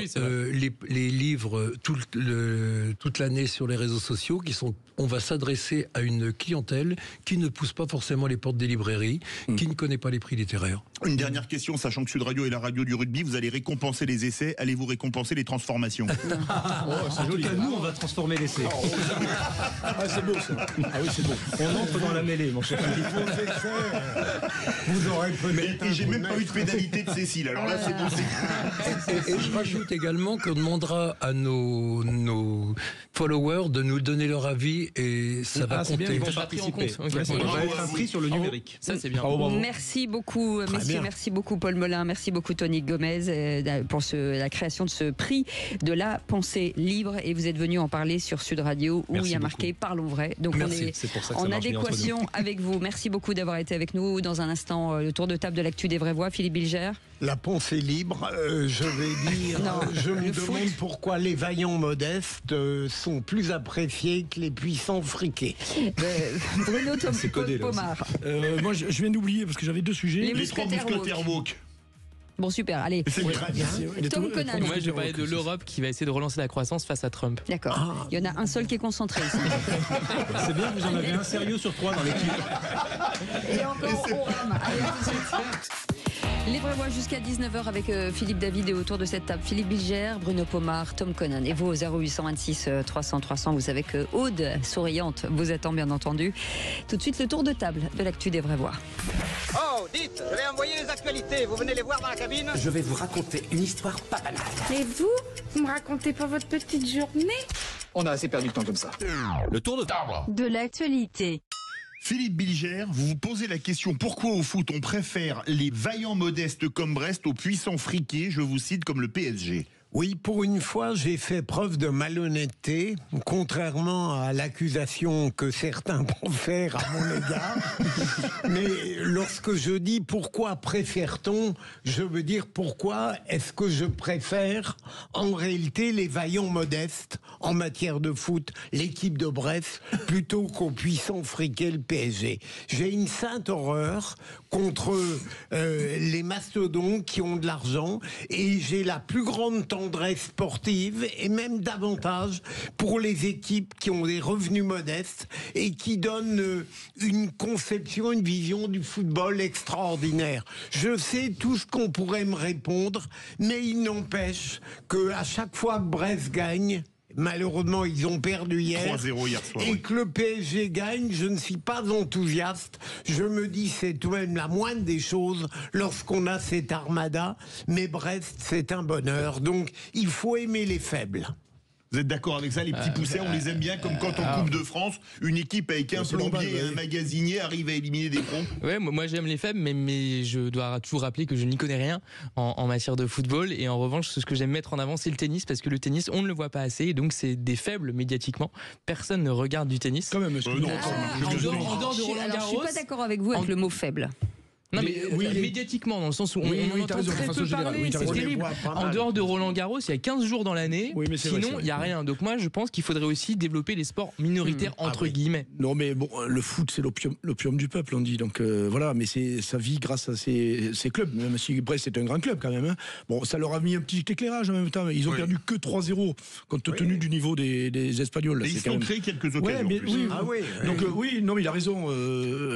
les livres toute l'année sur les réseaux sociaux, on va s'adresser à une clientèle qui ne pousse pas forcément les portes des librairies, qui ne connaît pas les prix littéraires. Une dernière question, sachant que Sud Radio est la radio du rugby, vous allez récompenser les essais, allez-vous récompenser les transformations? C'est joli. Nous, on va transformer l'essai. C'est beau ça. Ah oui, c'est beau. On entre dans la mêlée, mon cher. Vous aurez peut-être. Et j'ai même pas eu de pénalité de Cécile, alors là, c'est bon. Et je rajoute également qu'on demandera à nos followers de nous donner leur avis, et ça va compter. Ils vont participer. On va être un prix sur le numérique. Ça, c'est bien. Merci beaucoup, messieurs. Merci beaucoup, Paul Molin. Merci beaucoup, Tony Gomez, pour la création de ce prix de la pensée libre. Et vous êtes venu en parler sur Sud Radio, où il y a marqué Parlons vrai. Donc on est en adéquation avec vous. Merci beaucoup d'avoir été avec nous. Dans un instant, le tour de table de l'actu des vraies voix. Philippe Bilger. La pensée libre, je vais dire, je me demande pourquoi les vaillants modestes sont plus appréciés que les puissants friqués. Bruno Pomar. Moi, je viens d'oublier parce que j'avais deux sujets. Les trois mousquetaires woke. Bon, super, allez. C'est très bien. Tom Conan. Moi, je vais parler de l'Europe qui va essayer de relancer la croissance face à Trump. D'accord. Il y en a un seul qui est concentré ici. C'est bien, vous en avez un sérieux sur 3 dans l'équipe. Et encore, on rame. Allez, à tout de suite. Les vraies voix jusqu'à 19h avec Philippe David, et autour de cette table, Philippe Bilger, Bruno Pomar, Tom Conan. Et vous, au 0826 300 300, vous savez que Aude, souriante, vous attend bien entendu. Tout de suite, le tour de table de l'actu des vraies voix. Oh, dites, je vais envoyer les actualités. Vous venez les voir dans la cabine? Je vais vous raconter une histoire pas banale. Et vous me racontez pas votre petite journée? On a assez perdu de temps comme ça. Le tour de table de l'actualité. Philippe Bilger, vous vous posez la question pourquoi au foot on préfère les vaillants modestes comme Brest aux puissants friqués, je vous cite, comme le PSG. Oui, pour une fois, j'ai fait preuve de malhonnêteté, contrairement à l'accusation que certains profèrent à mon égard. Mais lorsque je dis pourquoi préfère-t-on, je veux dire pourquoi est-ce que je préfère en réalité les vaillants modestes en matière de foot, l'équipe de Brest, plutôt qu'aux puissants friqués, le PSG. J'ai une sainte horreur contre les mastodontes qui ont de l'argent, et j'ai la plus grande tendance sportive, et même davantage pour les équipes qui ont des revenus modestes et qui donnent une conception, une vision du football extraordinaire. Je sais tout ce qu'on pourrait me répondre, mais il n'empêche que à chaque fois que Brest gagne, malheureusement, ils ont perdu hier. 3-0 hier soir. Et que le PSG gagne, je ne suis pas enthousiaste. Je me dis, c'est tout de même la moindre des choses lorsqu'on a cette armada. Mais Brest, c'est un bonheur. Donc, il faut aimer les faibles. Vous êtes d'accord avec ça, les petits poussets, on les aime bien, comme quand en Coupe de France, une équipe avec un plombier et un magasinier arrive à éliminer des pros. Ouais, moi j'aime les faibles, mais je dois toujours rappeler que je n'y connais rien en matière de football. Et en revanche, ce que j'aime mettre en avant, c'est le tennis, parce que le tennis, on ne le voit pas assez, et donc c'est des faibles médiatiquement. Personne ne regarde du tennis. Quand même, en dehors de Roland Garros. Je suis pas d'accord avec vous avec le mot faible. Non mais médiatiquement, dans le sens où on entend très peu parler, c'est terrible. En dehors de Roland Garros, il y a 15 jours dans l'année, sinon il n'y a rien. Donc moi je pense qu'il faudrait aussi développer les sports minoritaires entre guillemets. Non mais bon, le foot c'est l'opium du peuple on dit, donc voilà, mais ça vit grâce à ces clubs, même si Brest c'est un grand club quand même, hein. Bon, ça leur a mis un petit éclairage en même temps, ils ont perdu que 3-0 compte tenu du niveau des Espagnols. Là, ils ont créé quelques occasions. Donc oui, non mais il a raison,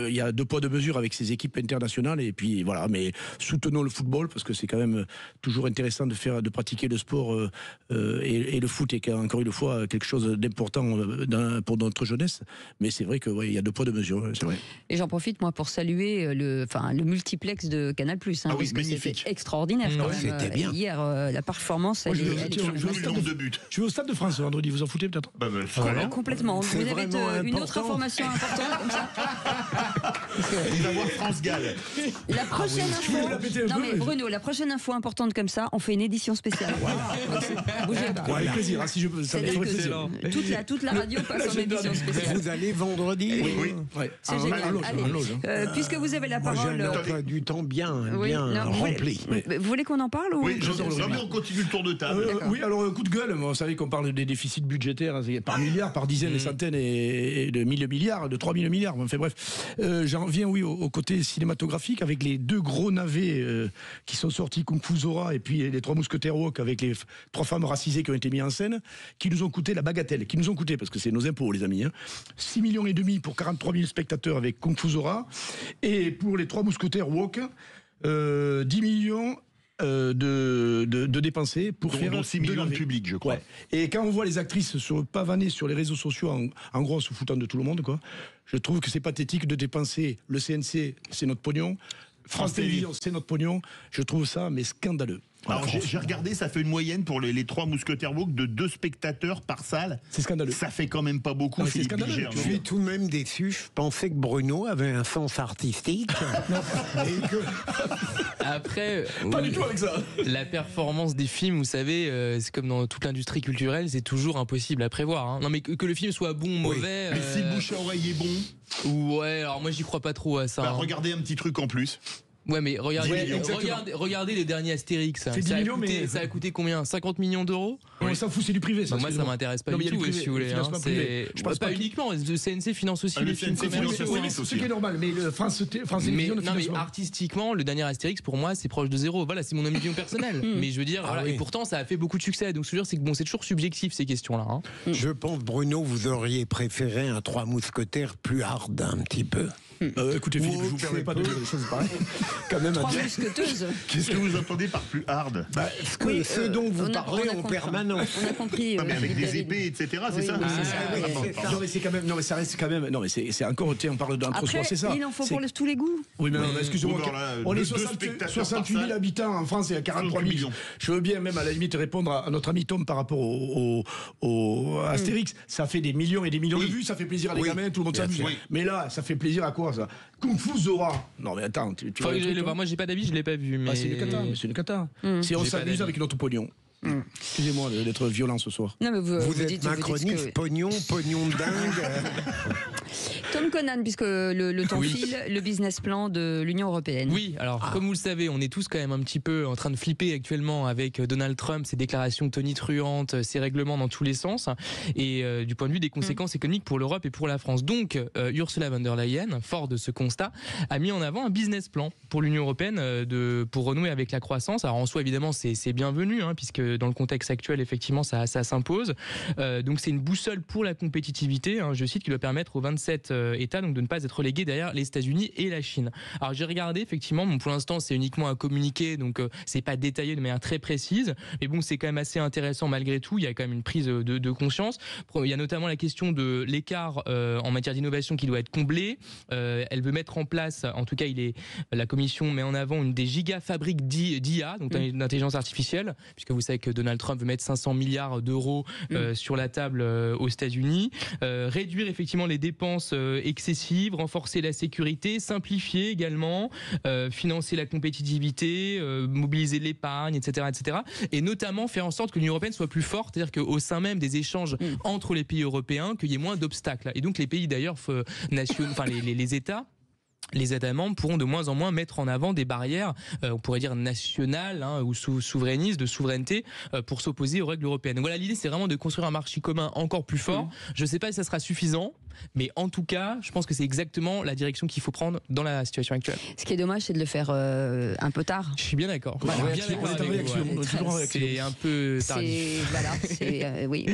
il y a deux poids deux mesures avec ces équipes internationales. Et puis voilà, mais soutenons le football parce que c'est quand même toujours intéressant de pratiquer le sport et le foot est encore une fois quelque chose d'important pour notre jeunesse. Mais c'est vrai que il y a deux poids deux mesures, c'est vrai. Et j'en profite moi pour saluer le multiplex de Canal+. Hein, parce que c'était extraordinaire. C'était bien. Hier, la performance, elle est je vais au Stade de France vendredi. Vous en foutez peut-être? Complètement. Vous avez une autre information importante comme ça? Il va voir France Gall. La prochaine info. Non mais Bruno, la prochaine info importante comme ça, on fait une édition spéciale. Bougez pas. Avec plaisir, si je peux. Ça me ferait plaisir. Toute la radio passe en édition spéciale. Vous allez vendredi? Oui. C'est génial. Allez, puisque vous avez la parole. J'ai un emploi du temps bien rempli. Vous voulez qu'on en parle ou... Oui, on continue le tour de table. Oui, alors coup de gueule. Vous savez qu'on parle des déficits budgétaires par milliards, par dizaines, des centaines et de 1000 milliards, de 3000 milliards. Enfin bref, j'en viens au côté cinématographique avec les deux gros navets qui sont sortis, Kung Fu Zora et puis les 3 mousquetaires woke avec les 3 femmes racisées qui ont été mises en scène, qui nous ont coûté la bagatelle, parce que c'est nos impôts les amis, 6,5 millions pour 43 000 spectateurs avec Kung Fu Zora, et pour les 3 mousquetaires woke 10 millions de dépenser pour faire 6 millions de public, je crois. Ouais. Et quand on voit les actrices se pavaner sur les réseaux sociaux en gros en se foutant de tout le monde, quoi, je trouve que c'est pathétique de dépenser le CNC, c'est notre pognon, France Télévisions, c'est notre pognon. Je trouve ça mais scandaleux. Alors j'ai regardé, ça fait une moyenne pour les 3 mousquetaires woke de 2 spectateurs par salle. C'est scandaleux. Ça fait quand même pas beaucoup. C'est scandaleux. Je suis tout de même déçu. Je pensais que Bruno avait un sens artistique. Après, pas du tout avec ça. La performance des films, vous savez, c'est comme dans toute l'industrie culturelle, c'est toujours impossible à prévoir. Hein. Non, mais que le film soit bon ou mauvais. Mais si le bouche à oreille est bon. Ouais, alors moi j'y crois pas trop à ça. Regardez un petit truc en plus. Ouais, mais regardez les derniers Astérix. C'est 10 millions, mais ça a coûté combien? 50 millions d'euros? On s'en fout, c'est du privé. Ça, moi, ça m'intéresse pas du tout, si vous voulez. Je pense pas uniquement. Le CNC finance aussi les films commerciaux. Ce qui est normal, mais France Télévisions ne finance pas. Artistiquement, le dernier Astérix, pour moi, c'est proche de zéro. Voilà, c'est mon opinion personnelle. Mais je veux dire, et pourtant, ça a fait beaucoup de succès. Donc, ce que je veux dire, c'est que bon, c'est toujours subjectif ces questions-là. Je pense, Bruno, vous auriez préféré un 3 mousquetaires plus hard un petit peu. Écoutez Philippe, je vous permets pas de dire des choses pareilles. Quand même 3 mousqueteuses. Qu'est-ce que vous entendez par plus hard? Ce dont vous parlez en permanence. On a compris. Mais avec des épées, etc. C'est ça. Non mais c'est quand même. Non mais ça reste quand même. Non mais c'est encore. On parle d'un trop-soi, c'est ça. Il en faut pour tous les goûts. Oui mais non, excusez-moi. On est 68 000 habitants en France et à 43 millions. Je veux bien même à la limite répondre à notre ami Tom par rapport au Astérix. Ça fait des millions et des millions de vues. Ça fait plaisir à les gamins. Tout le monde s'amuse. Mais là, ça fait plaisir à quoi? Ça. Kung Fu Zora. Non mais attends, moi j'ai pas d'avis, je l'ai pas vu. Mais c'est une cata. Si on s'amuse avec notre pognon. Excusez-moi d'être violent ce soir. Non, mais vous êtes macroniste, pognon de dingue. Tom Conan, puisque le temps file, le business plan de l'Union européenne. Oui, alors comme vous le savez, on est tous quand même un petit peu en train de flipper actuellement avec Donald Trump, ses déclarations tonitruantes, ses règlements dans tous les sens, et du point de vue des conséquences économiques pour l'Europe et pour la France. Donc Ursula von der Leyen, fort de ce constat, a mis en avant un business plan pour l'Union européenne pour renouer avec la croissance. Alors en soi, évidemment, c'est bienvenu, puisque dans le contexte actuel, effectivement, ça s'impose. Donc c'est une boussole pour la compétitivité, je cite, qui doit permettre aux 27 États donc de ne pas être relégués derrière les États-Unis et la Chine. Alors j'ai regardé, effectivement, pour l'instant c'est uniquement un communiqué, donc c'est pas détaillé de manière très précise, mais bon, c'est quand même assez intéressant malgré tout. Il y a quand même une prise de conscience. Il y a notamment la question de l'écart en matière d'innovation qui doit être comblé. Elle veut mettre en place, en tout cas la Commission met en avant une des gigafabriques d'IA, donc d'intelligence artificielle, puisque vous savez que Donald Trump veut mettre 500 milliards d'euros sur la table aux États-Unis, réduire effectivement les dépenses excessives, renforcer la sécurité, simplifier également, financer la compétitivité, mobiliser l'épargne, etc., etc. Et notamment faire en sorte que l'Union européenne soit plus forte, c'est-à-dire qu'au sein même des échanges entre les pays européens, qu'il y ait moins d'obstacles. Et donc les pays d'ailleurs nationaux, enfin les États. Les États membres pourront de moins en moins mettre en avant des barrières, on pourrait dire nationales ou souverainistes, de souveraineté, pour s'opposer aux règles européennes. Donc voilà, l'idée c'est vraiment de construire un marché commun encore plus fort. Je ne sais pas si ça sera suffisant, mais en tout cas, je pense que c'est exactement la direction qu'il faut prendre dans la situation actuelle. Ce qui est dommage, c'est de le faire un peu tard. Je suis bien d'accord. C'est un peu tardif. Et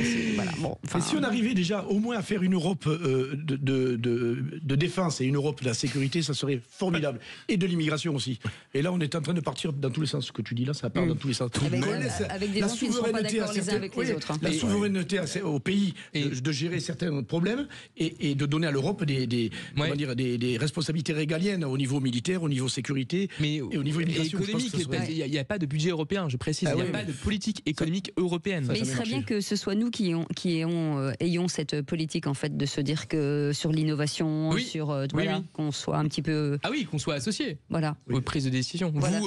si on arrivait déjà au moins à faire une Europe de défense et une Europe de la sécurité, ça serait formidable. Et de l'immigration aussi. Et là, on est en train de partir dans tous les sens. Ce que tu dis là, ça part dans tous les sens. Avec des gens qui ne sont pas d'accord les uns avec les autres. La souveraineté au pays de gérer certains problèmes et et de donner à l'Europe des responsabilités régaliennes au niveau militaire, au niveau sécurité et au niveau immigration. Économique, il n'y a pas de budget européen, je précise, il n'y a pas de politique économique européenne. Mais il serait bien que ce soit nous qui ayons cette politique en fait de se dire que sur l'innovation, qu'on soit un petit peu... Ah oui, qu'on soit associé aux prises de décision. Voilà.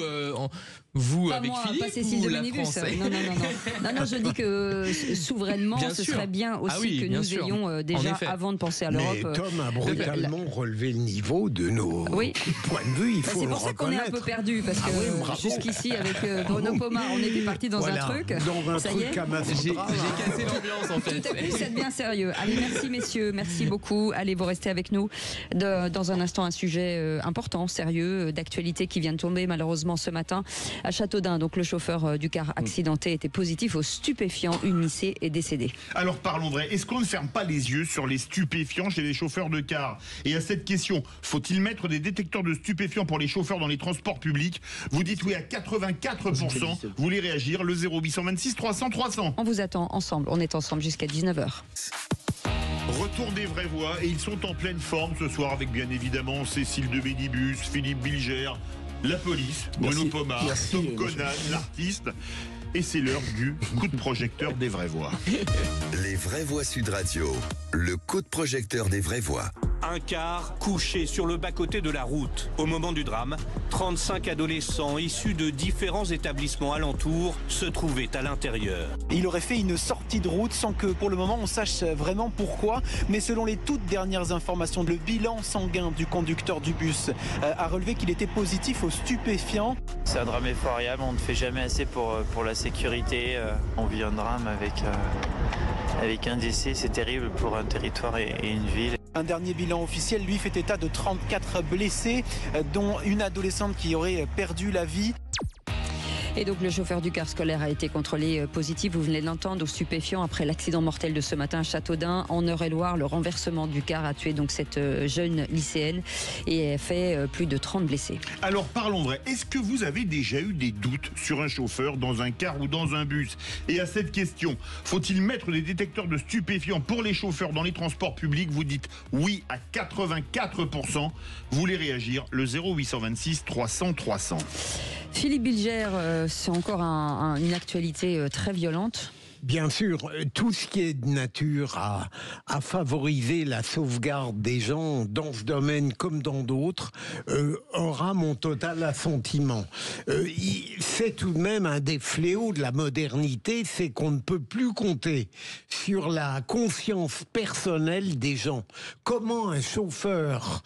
Vous pas avec moi, Philippe pas Cécile de ou la Ménibus. France? Non, je dis que souverainement, ce serait bien aussi que nous ayons déjà, avant de penser à l'Europe... Mais Tom a brutalement relevé le niveau de nos points de vue, il faut le reconnaître. C'est pour ça qu'on est un peu perdu, parce que jusqu'ici, avec Bruno Pomar, on était parti dans un truc. Dans un truc j'ai cassé l'ambiance en fait. Tout est plus, c'est bien sérieux. Allez, merci messieurs, merci beaucoup. Allez, vous restez avec nous. Dans un instant, un sujet important, sérieux, d'actualité qui vient de tomber malheureusement ce matin à Châteaudun. Donc le chauffeur du car accidenté était positif aux stupéfiants. Une lycée est décédée. Alors parlons vrai. Est-ce qu'on ne ferme pas les yeux sur les stupéfiants chez les chauffeurs de car? Et à cette question, faut-il mettre des détecteurs de stupéfiants pour les chauffeurs dans les transports publics? Vous dites oui à 84%. Vous voulez réagir? Le 0826 300 300. On vous attend ensemble. On est ensemble jusqu'à 19h. Retour des vraies voix et ils sont en pleine forme ce soir avec bien évidemment Cécile de Ménibus, Philippe Bilger, la police, Bruno Pomar, Tom Conan, l'artiste. Et c'est l'heure du coup de projecteur des vraies voix. Les vraies voix Sud Radio, le coup de projecteur des vraies voix. Un car couché sur le bas-côté de la route. Au moment du drame, 35 adolescents issus de différents établissements alentours se trouvaient à l'intérieur. Il aurait fait une sortie de route sans que pour le moment on sache vraiment pourquoi. Mais selon les toutes dernières informations, le bilan sanguin du conducteur du bus a relevé qu'il était positif aux stupéfiants. C'est un drame effroyable, on ne fait jamais assez pour la sécurité. On vit un drame avec un décès, c'est terrible pour un territoire et une ville. Un dernier bilan officiel, lui, fait état de 34 blessés, dont une adolescente qui aurait perdu la vie. Et donc le chauffeur du car scolaire a été contrôlé positif, vous venez de l'entendre, aux stupéfiants après l'accident mortel de ce matin à Châteaudun. En Eure-et-Loire, le renversement du car a tué donc cette jeune lycéenne et a fait plus de 30 blessés. Alors parlons vrai, est-ce que vous avez déjà eu des doutes sur un chauffeur dans un car ou dans un bus? Et à cette question, faut-il mettre des détecteurs de stupéfiants pour les chauffeurs dans les transports publics? Vous dites oui à 84%. Vous voulez réagir? Le 0826 300 300. Philippe Bilger, c'est encore une actualité très violente. Bien sûr, tout ce qui est de nature à favoriser la sauvegarde des gens dans ce domaine comme dans d'autres aura mon total assentiment. C'est tout de même un des fléaux de la modernité, c'est qu'on ne peut plus compter sur la conscience personnelle des gens. Comment un chauffeur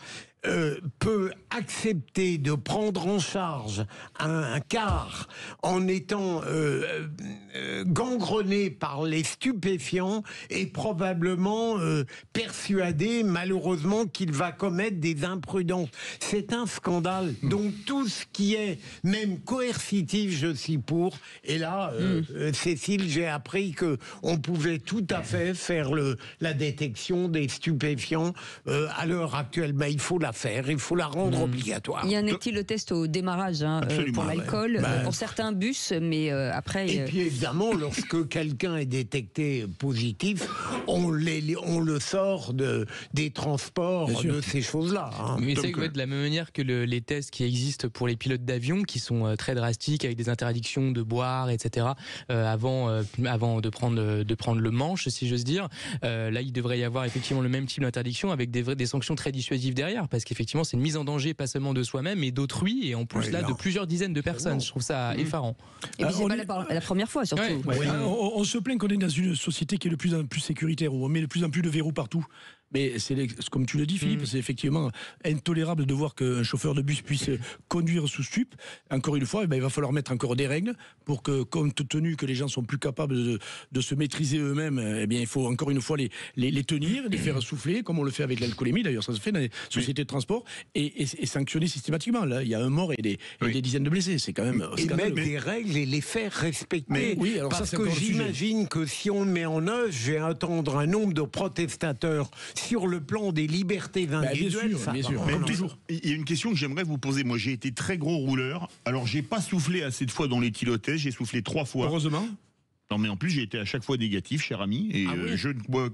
peut accepter de prendre en charge un car en étant gangrené par les stupéfiants et probablement persuadé malheureusement qu'il va commettre des imprudences. C'est un scandale. Donc tout ce qui est même coercitif, je suis pour. Et là, Cécile, j'ai appris que on pouvait tout à fait faire la détection des stupéfiants à l'heure actuelle. Mais il faut la faire, il faut la rendre obligatoire. Il y a un éthylotest au démarrage pour l'alcool, pour certains bus, mais après... Et puis évidemment, lorsque quelqu'un est détecté positif, on le sort des transports, de ces choses-là. Hein. Mais c'est de la même manière que les tests qui existent pour les pilotes d'avion, qui sont très drastiques, avec des interdictions de boire, etc., avant de prendre le manche, si j'ose dire. Là, il devrait y avoir effectivement le même type d'interdiction, avec des sanctions très dissuasives derrière, parce qu'effectivement, c'est une mise en danger, pas seulement de soi-même, mais d'autrui, et en plus de plusieurs dizaines de personnes. Je trouve ça effarant. Et puis, c'est pas la première fois, surtout. On se plaint qu'on est dans une société qui est de plus en plus sécuritaire, où on met de plus en plus de verrous partout. Mais comme tu le dis, Philippe, c'est effectivement intolérable de voir qu'un chauffeur de bus puisse conduire sous stup. Encore une fois, il va falloir mettre encore des règles pour que, compte tenu que les gens sont plus capables de se maîtriser eux-mêmes, il faut encore une fois les tenir, les faire souffler, comme on le fait avec l'alcoolémie. D'ailleurs, ça se fait dans les sociétés de transport, et sanctionner systématiquement. Là, il y a un mort et des dizaines de blessés. C'est quand même et mettre des règles et les faire respecter. Parce que j'imagine que si on le met en œuvre, je vais attendre un nombre de protestateurs sur le plan des libertés individuelles. Bien sûr. Mais toujours. Il y a une question que j'aimerais vous poser. Moi, j'ai été très gros rouleur. Alors, j'ai pas soufflé assez de fois dans les l'éthylotest. J'ai soufflé 3 fois. Heureusement. Non, mais en plus, j'ai été à chaque fois négatif, cher ami. Et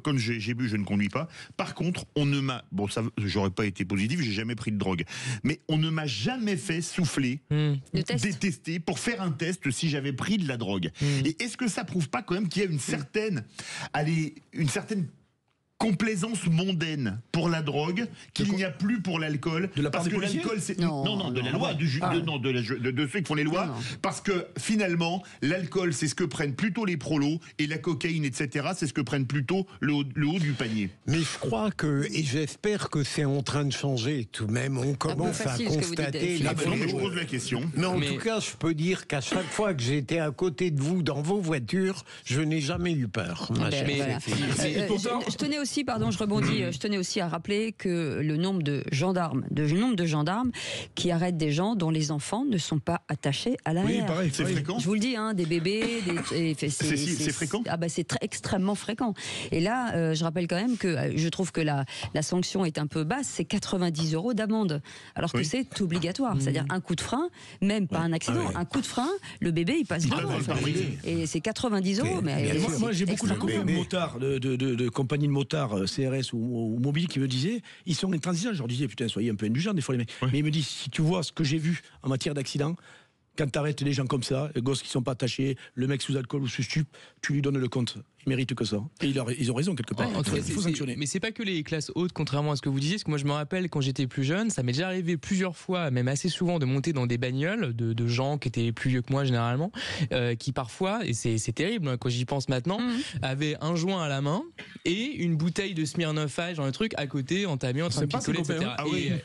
comme j'ai bu, je ne conduis pas. Par contre, on ne m'a... Bon, ça, j'aurais pas été positif, j'ai jamais pris de drogue. Mais on ne m'a jamais fait souffler, détester, pour faire un test si j'avais pris de la drogue. Et est-ce que ça prouve pas quand même qu'il y a une certaine complaisance mondaine pour la drogue qu'il n'y a plus pour l'alcool, parce que l'alcool c'est non de la loi de ceux qui font les lois, parce que finalement l'alcool c'est ce que prennent plutôt les prolos et la cocaïne etc c'est ce que prennent plutôt le haut du panier. Mais je crois que et j'espère que c'est en train de changer tout de même, on commence à constater je pose la question. Mais en tout cas je peux dire qu'à chaque fois que j'ai été à côté de vous dans vos voitures je n'ai jamais eu peur. Je tenais aussi, pardon, je rebondis, je tenais aussi à rappeler que le nombre de gendarmes qui arrêtent des gens dont les enfants ne sont pas attachés à l'arrière. Oui, pareil, c'est fréquent. Je vous le dis, des bébés, c'est fréquent. Ah bah c'est extrêmement fréquent. Et là, je rappelle quand même que je trouve que la sanction est un peu basse, c'est 90 € d'amende, alors que c'est obligatoire. C'est-à-dire un coup de frein, même pas un accident, un coup de frein, le bébé il passe devant. Et c'est 90 €. Mais moi j'ai beaucoup de copains motards, de compagnies de motards, CRS ou mobile, qui me disaient, ils sont intransigeants. Je leur disais, putain, soyez un peu indulgents des fois les mecs. Mais ils me disent, si tu vois ce que j'ai vu en matière d'accident, quand tu arrêtes les gens comme ça, les gosses qui sont pas attachés, le mec sous alcool ou sous stup, tu lui donnes le compte. Ils méritent que ça. Et ils ont raison quelque part. Il faut sanctionner. Mais c'est pas que les classes hautes, contrairement à ce que vous disiez. Parce que moi, je me rappelle quand j'étais plus jeune, ça m'est déjà arrivé plusieurs fois, même assez souvent, de monter dans des bagnoles de gens qui étaient plus vieux que moi généralement, qui parfois, et c'est terrible hein, quand j'y pense maintenant, avaient un joint à la main et une bouteille de Smirnoff Ice, genre un truc à côté, entamé en train de picoler, etc.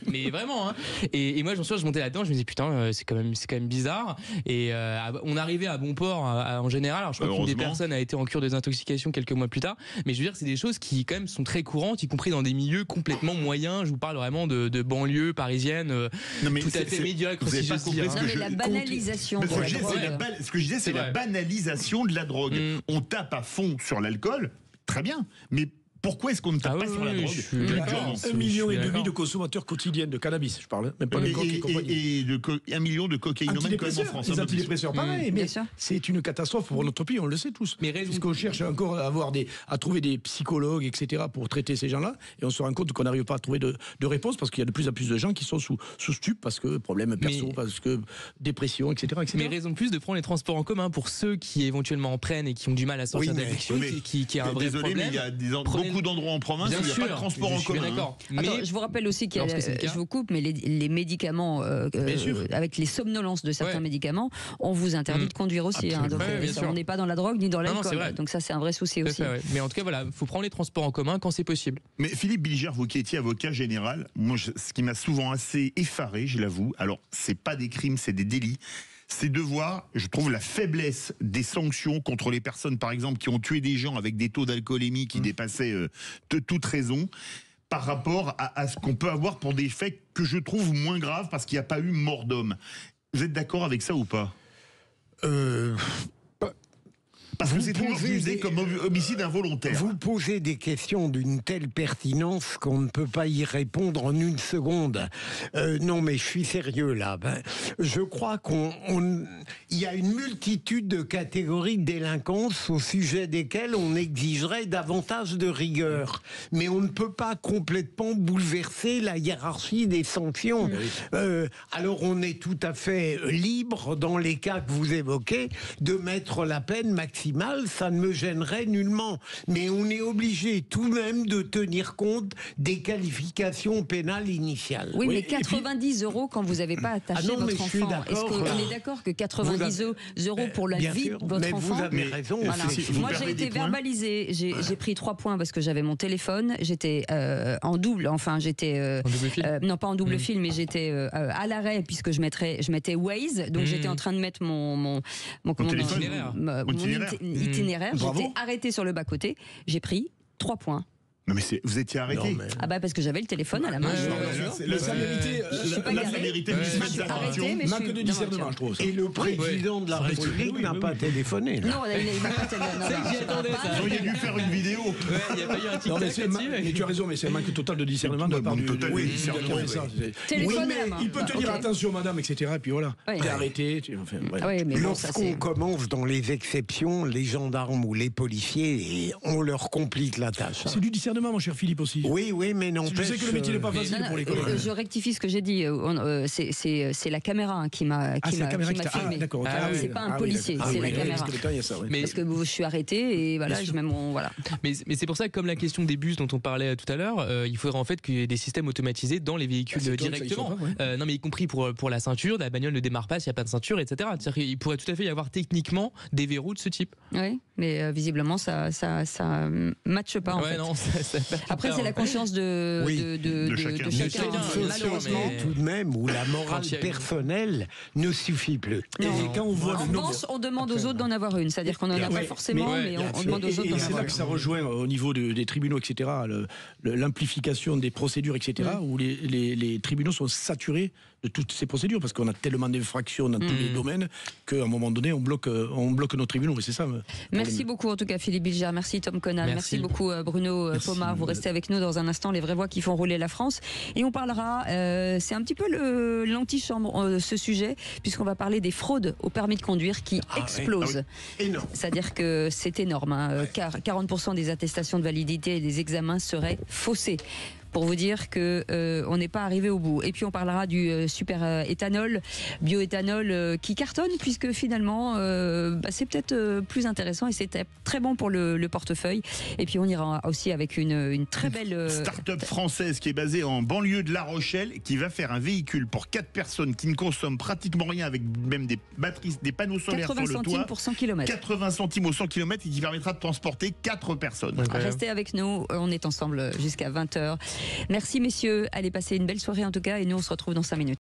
Mais vraiment. Hein. Et moi, j'en suis, je montais là-dedans, je me disais putain, c'est quand même bizarre. Et on arrivait à bon port en général. Alors, je crois qu'une des personnes a été en cure de désintoxication quelques mois plus tard, mais je veux dire c'est des choses qui quand même sont très courantes, y compris dans des milieux complètement moyens. Je vous parle vraiment de banlieues parisiennes tout à fait médiocres. Si je puis dire. La banalisation de la drogue. Ce que je disais, c'est la banalisation de la drogue. On tape à fond sur l'alcool, très bien, mais pourquoi est-ce qu'on ne tape pas sur la drogue? 1,5 million de consommateurs quotidiens de cannabis, je parle, même pas de coke et compagnie. Et 1 million de cocaïnomènes comme en France. Les antidépresseurs, pareil, mais c'est une catastrophe pour notre pays, on le sait tous. Puisqu'on cherche encore à trouver des psychologues, etc., pour traiter ces gens-là, et on se rend compte qu'on n'arrive pas à trouver de réponse, parce qu'il y a de plus en plus de gens qui sont sous stup, parce que problème perso, parce que dépression, etc., etc. Mais raison de plus de prendre les transports en commun pour ceux qui éventuellement en prennent et qui ont du mal à sortir d'addiction, qui a un vrai problème. Mais il y a beaucoup d'endroits en province où il n'y a pas de transport en commun. Attends, je vous rappelle aussi qu'il y a, je vous coupe, mais les médicaments, avec les somnolences de certains médicaments, on vous interdit de conduire aussi. Donc on n'est pas dans la drogue ni dans l'alcool. Donc ça, c'est un vrai souci aussi. Mais en tout cas, voilà, il faut prendre les transports en commun quand c'est possible. Mais Philippe Bilger, vous qui étiez avocat général, moi, ce qui m'a souvent assez effaré, je l'avoue, alors c'est pas des crimes, c'est des délits, c'est de voir, je trouve, la faiblesse des sanctions contre les personnes, par exemple, qui ont tué des gens avec des taux d'alcoolémie qui dépassaient de toute raison, par rapport à ce qu'on peut avoir pour des faits que je trouve moins graves parce qu'il n'y a pas eu mort d'homme. Vous êtes d'accord avec ça ou pas? Parce que c'est toujours jugé comme homicide involontaire. Vous posez des questions d'une telle pertinence qu'on ne peut pas y répondre en une seconde. Non, mais je suis sérieux là. Je crois qu'il y a une multitude de catégories de délinquance au sujet desquelles on exigerait davantage de rigueur. Mais on ne peut pas complètement bouleverser la hiérarchie des sanctions. Alors on est tout à fait libre, dans les cas que vous évoquez, de mettre la peine maximale. Ça ne me gênerait nullement. Mais on est obligé tout de même de tenir compte des qualifications pénales initiales. Oui, mais 90 € quand vous n'avez pas attaché votre enfant. Est-ce qu'on est d'accord que 90 € pour la vie de votre enfant? Vous avez raison. Voilà. Moi, j'ai été verbalisée. J'ai pris 3 points parce que j'avais mon téléphone. J'étais en double. Enfin, j'étais non pas en double fil, mais j'étais à l'arrêt puisque je mettais Waze. Donc j'étais en train de mettre mon itinéraire. J'étais arrêté sur le bas-côté. J'ai pris 3 points. Non mais vous étiez arrêté. Ah bah parce que j'avais le téléphone à la main. Ça méritait une manque de discernement, je trouve. Et le président de la République n'a pas téléphoné. Non, il n'a pas téléphoné. Vous auriez dû faire une vidéo. Il n'y a pas eu un tic-tac là-dessus. Mais tu as raison, mais c'est un manque total de discernement de la part du discernement. Il peut te dire attention madame, etc. Et puis voilà, t'es arrêté. Lorsqu'on commence dans les exceptions, les gendarmes ou les policiers, on leur complique la tâche. C'est du discernement, mon cher Philippe, aussi. Oui, mais non. Je sais que le métier n'est pas facile pour les collègues. Je rectifie ce que j'ai dit. C'est la caméra qui m'a filmé. D'accord. C'est pas un policier, c'est la caméra. Parce que je suis arrêté et voilà, voilà. Mais c'est pour ça que comme la question des bus dont on parlait tout à l'heure, il faudrait en fait qu'il y ait des systèmes automatisés dans les véhicules directement. Non, mais y compris pour la ceinture, la bagnole ne démarre pas s'il n'y a pas de ceinture, etc. C'est-à-dire qu'il pourrait tout à fait y avoir techniquement des verrous de ce type. Oui, mais visiblement ça matche pas. En fait. Non, après, c'est la conscience de chacun. Malheureusement, tout de même, où la morale personnelle ne suffit plus. Et quand on voit en France, on demande aux autres d'en avoir une. C'est-à-dire qu'on n'en a pas forcément, mais on demande aux autres d'en avoir une. C'est là que ça rejoint au niveau des tribunaux, etc., l'amplification des procédures, etc., où les tribunaux sont saturés de toutes ces procédures, parce qu'on a tellement d'infractions dans tous les domaines qu'à un moment donné, on bloque nos tribunaux. Et c'est ça. Merci beaucoup, en tout cas, Philippe Bilger. Merci, Tom Conal. Merci beaucoup, Bruno Pomar. Vous restez avec nous dans un instant, les vraies voix qui font rouler la France. Et on parlera, c'est un petit peu l'antichambre, ce sujet, puisqu'on va parler des fraudes au permis de conduire qui explosent. C'est-à-dire que c'est énorme, car 40% des attestations de validité et des examens seraient faussées. Pour vous dire que on n'est pas arrivé au bout. Et puis on parlera du super éthanol, bioéthanol qui cartonne, puisque finalement c'est peut-être plus intéressant et c'est très bon pour le portefeuille. Et puis on ira aussi avec une très belle start-up française qui est basée en banlieue de La Rochelle, qui va faire un véhicule pour 4 personnes qui ne consomment pratiquement rien, avec même des batteries, des panneaux solaires sur le toit. 80 centimes pour 100 km. 80 centimes au 100 km et qui permettra de transporter 4 personnes. Restez avec nous, on est ensemble jusqu'à 20h. Merci messieurs, allez passer une belle soirée en tout cas et nous on se retrouve dans 5 minutes.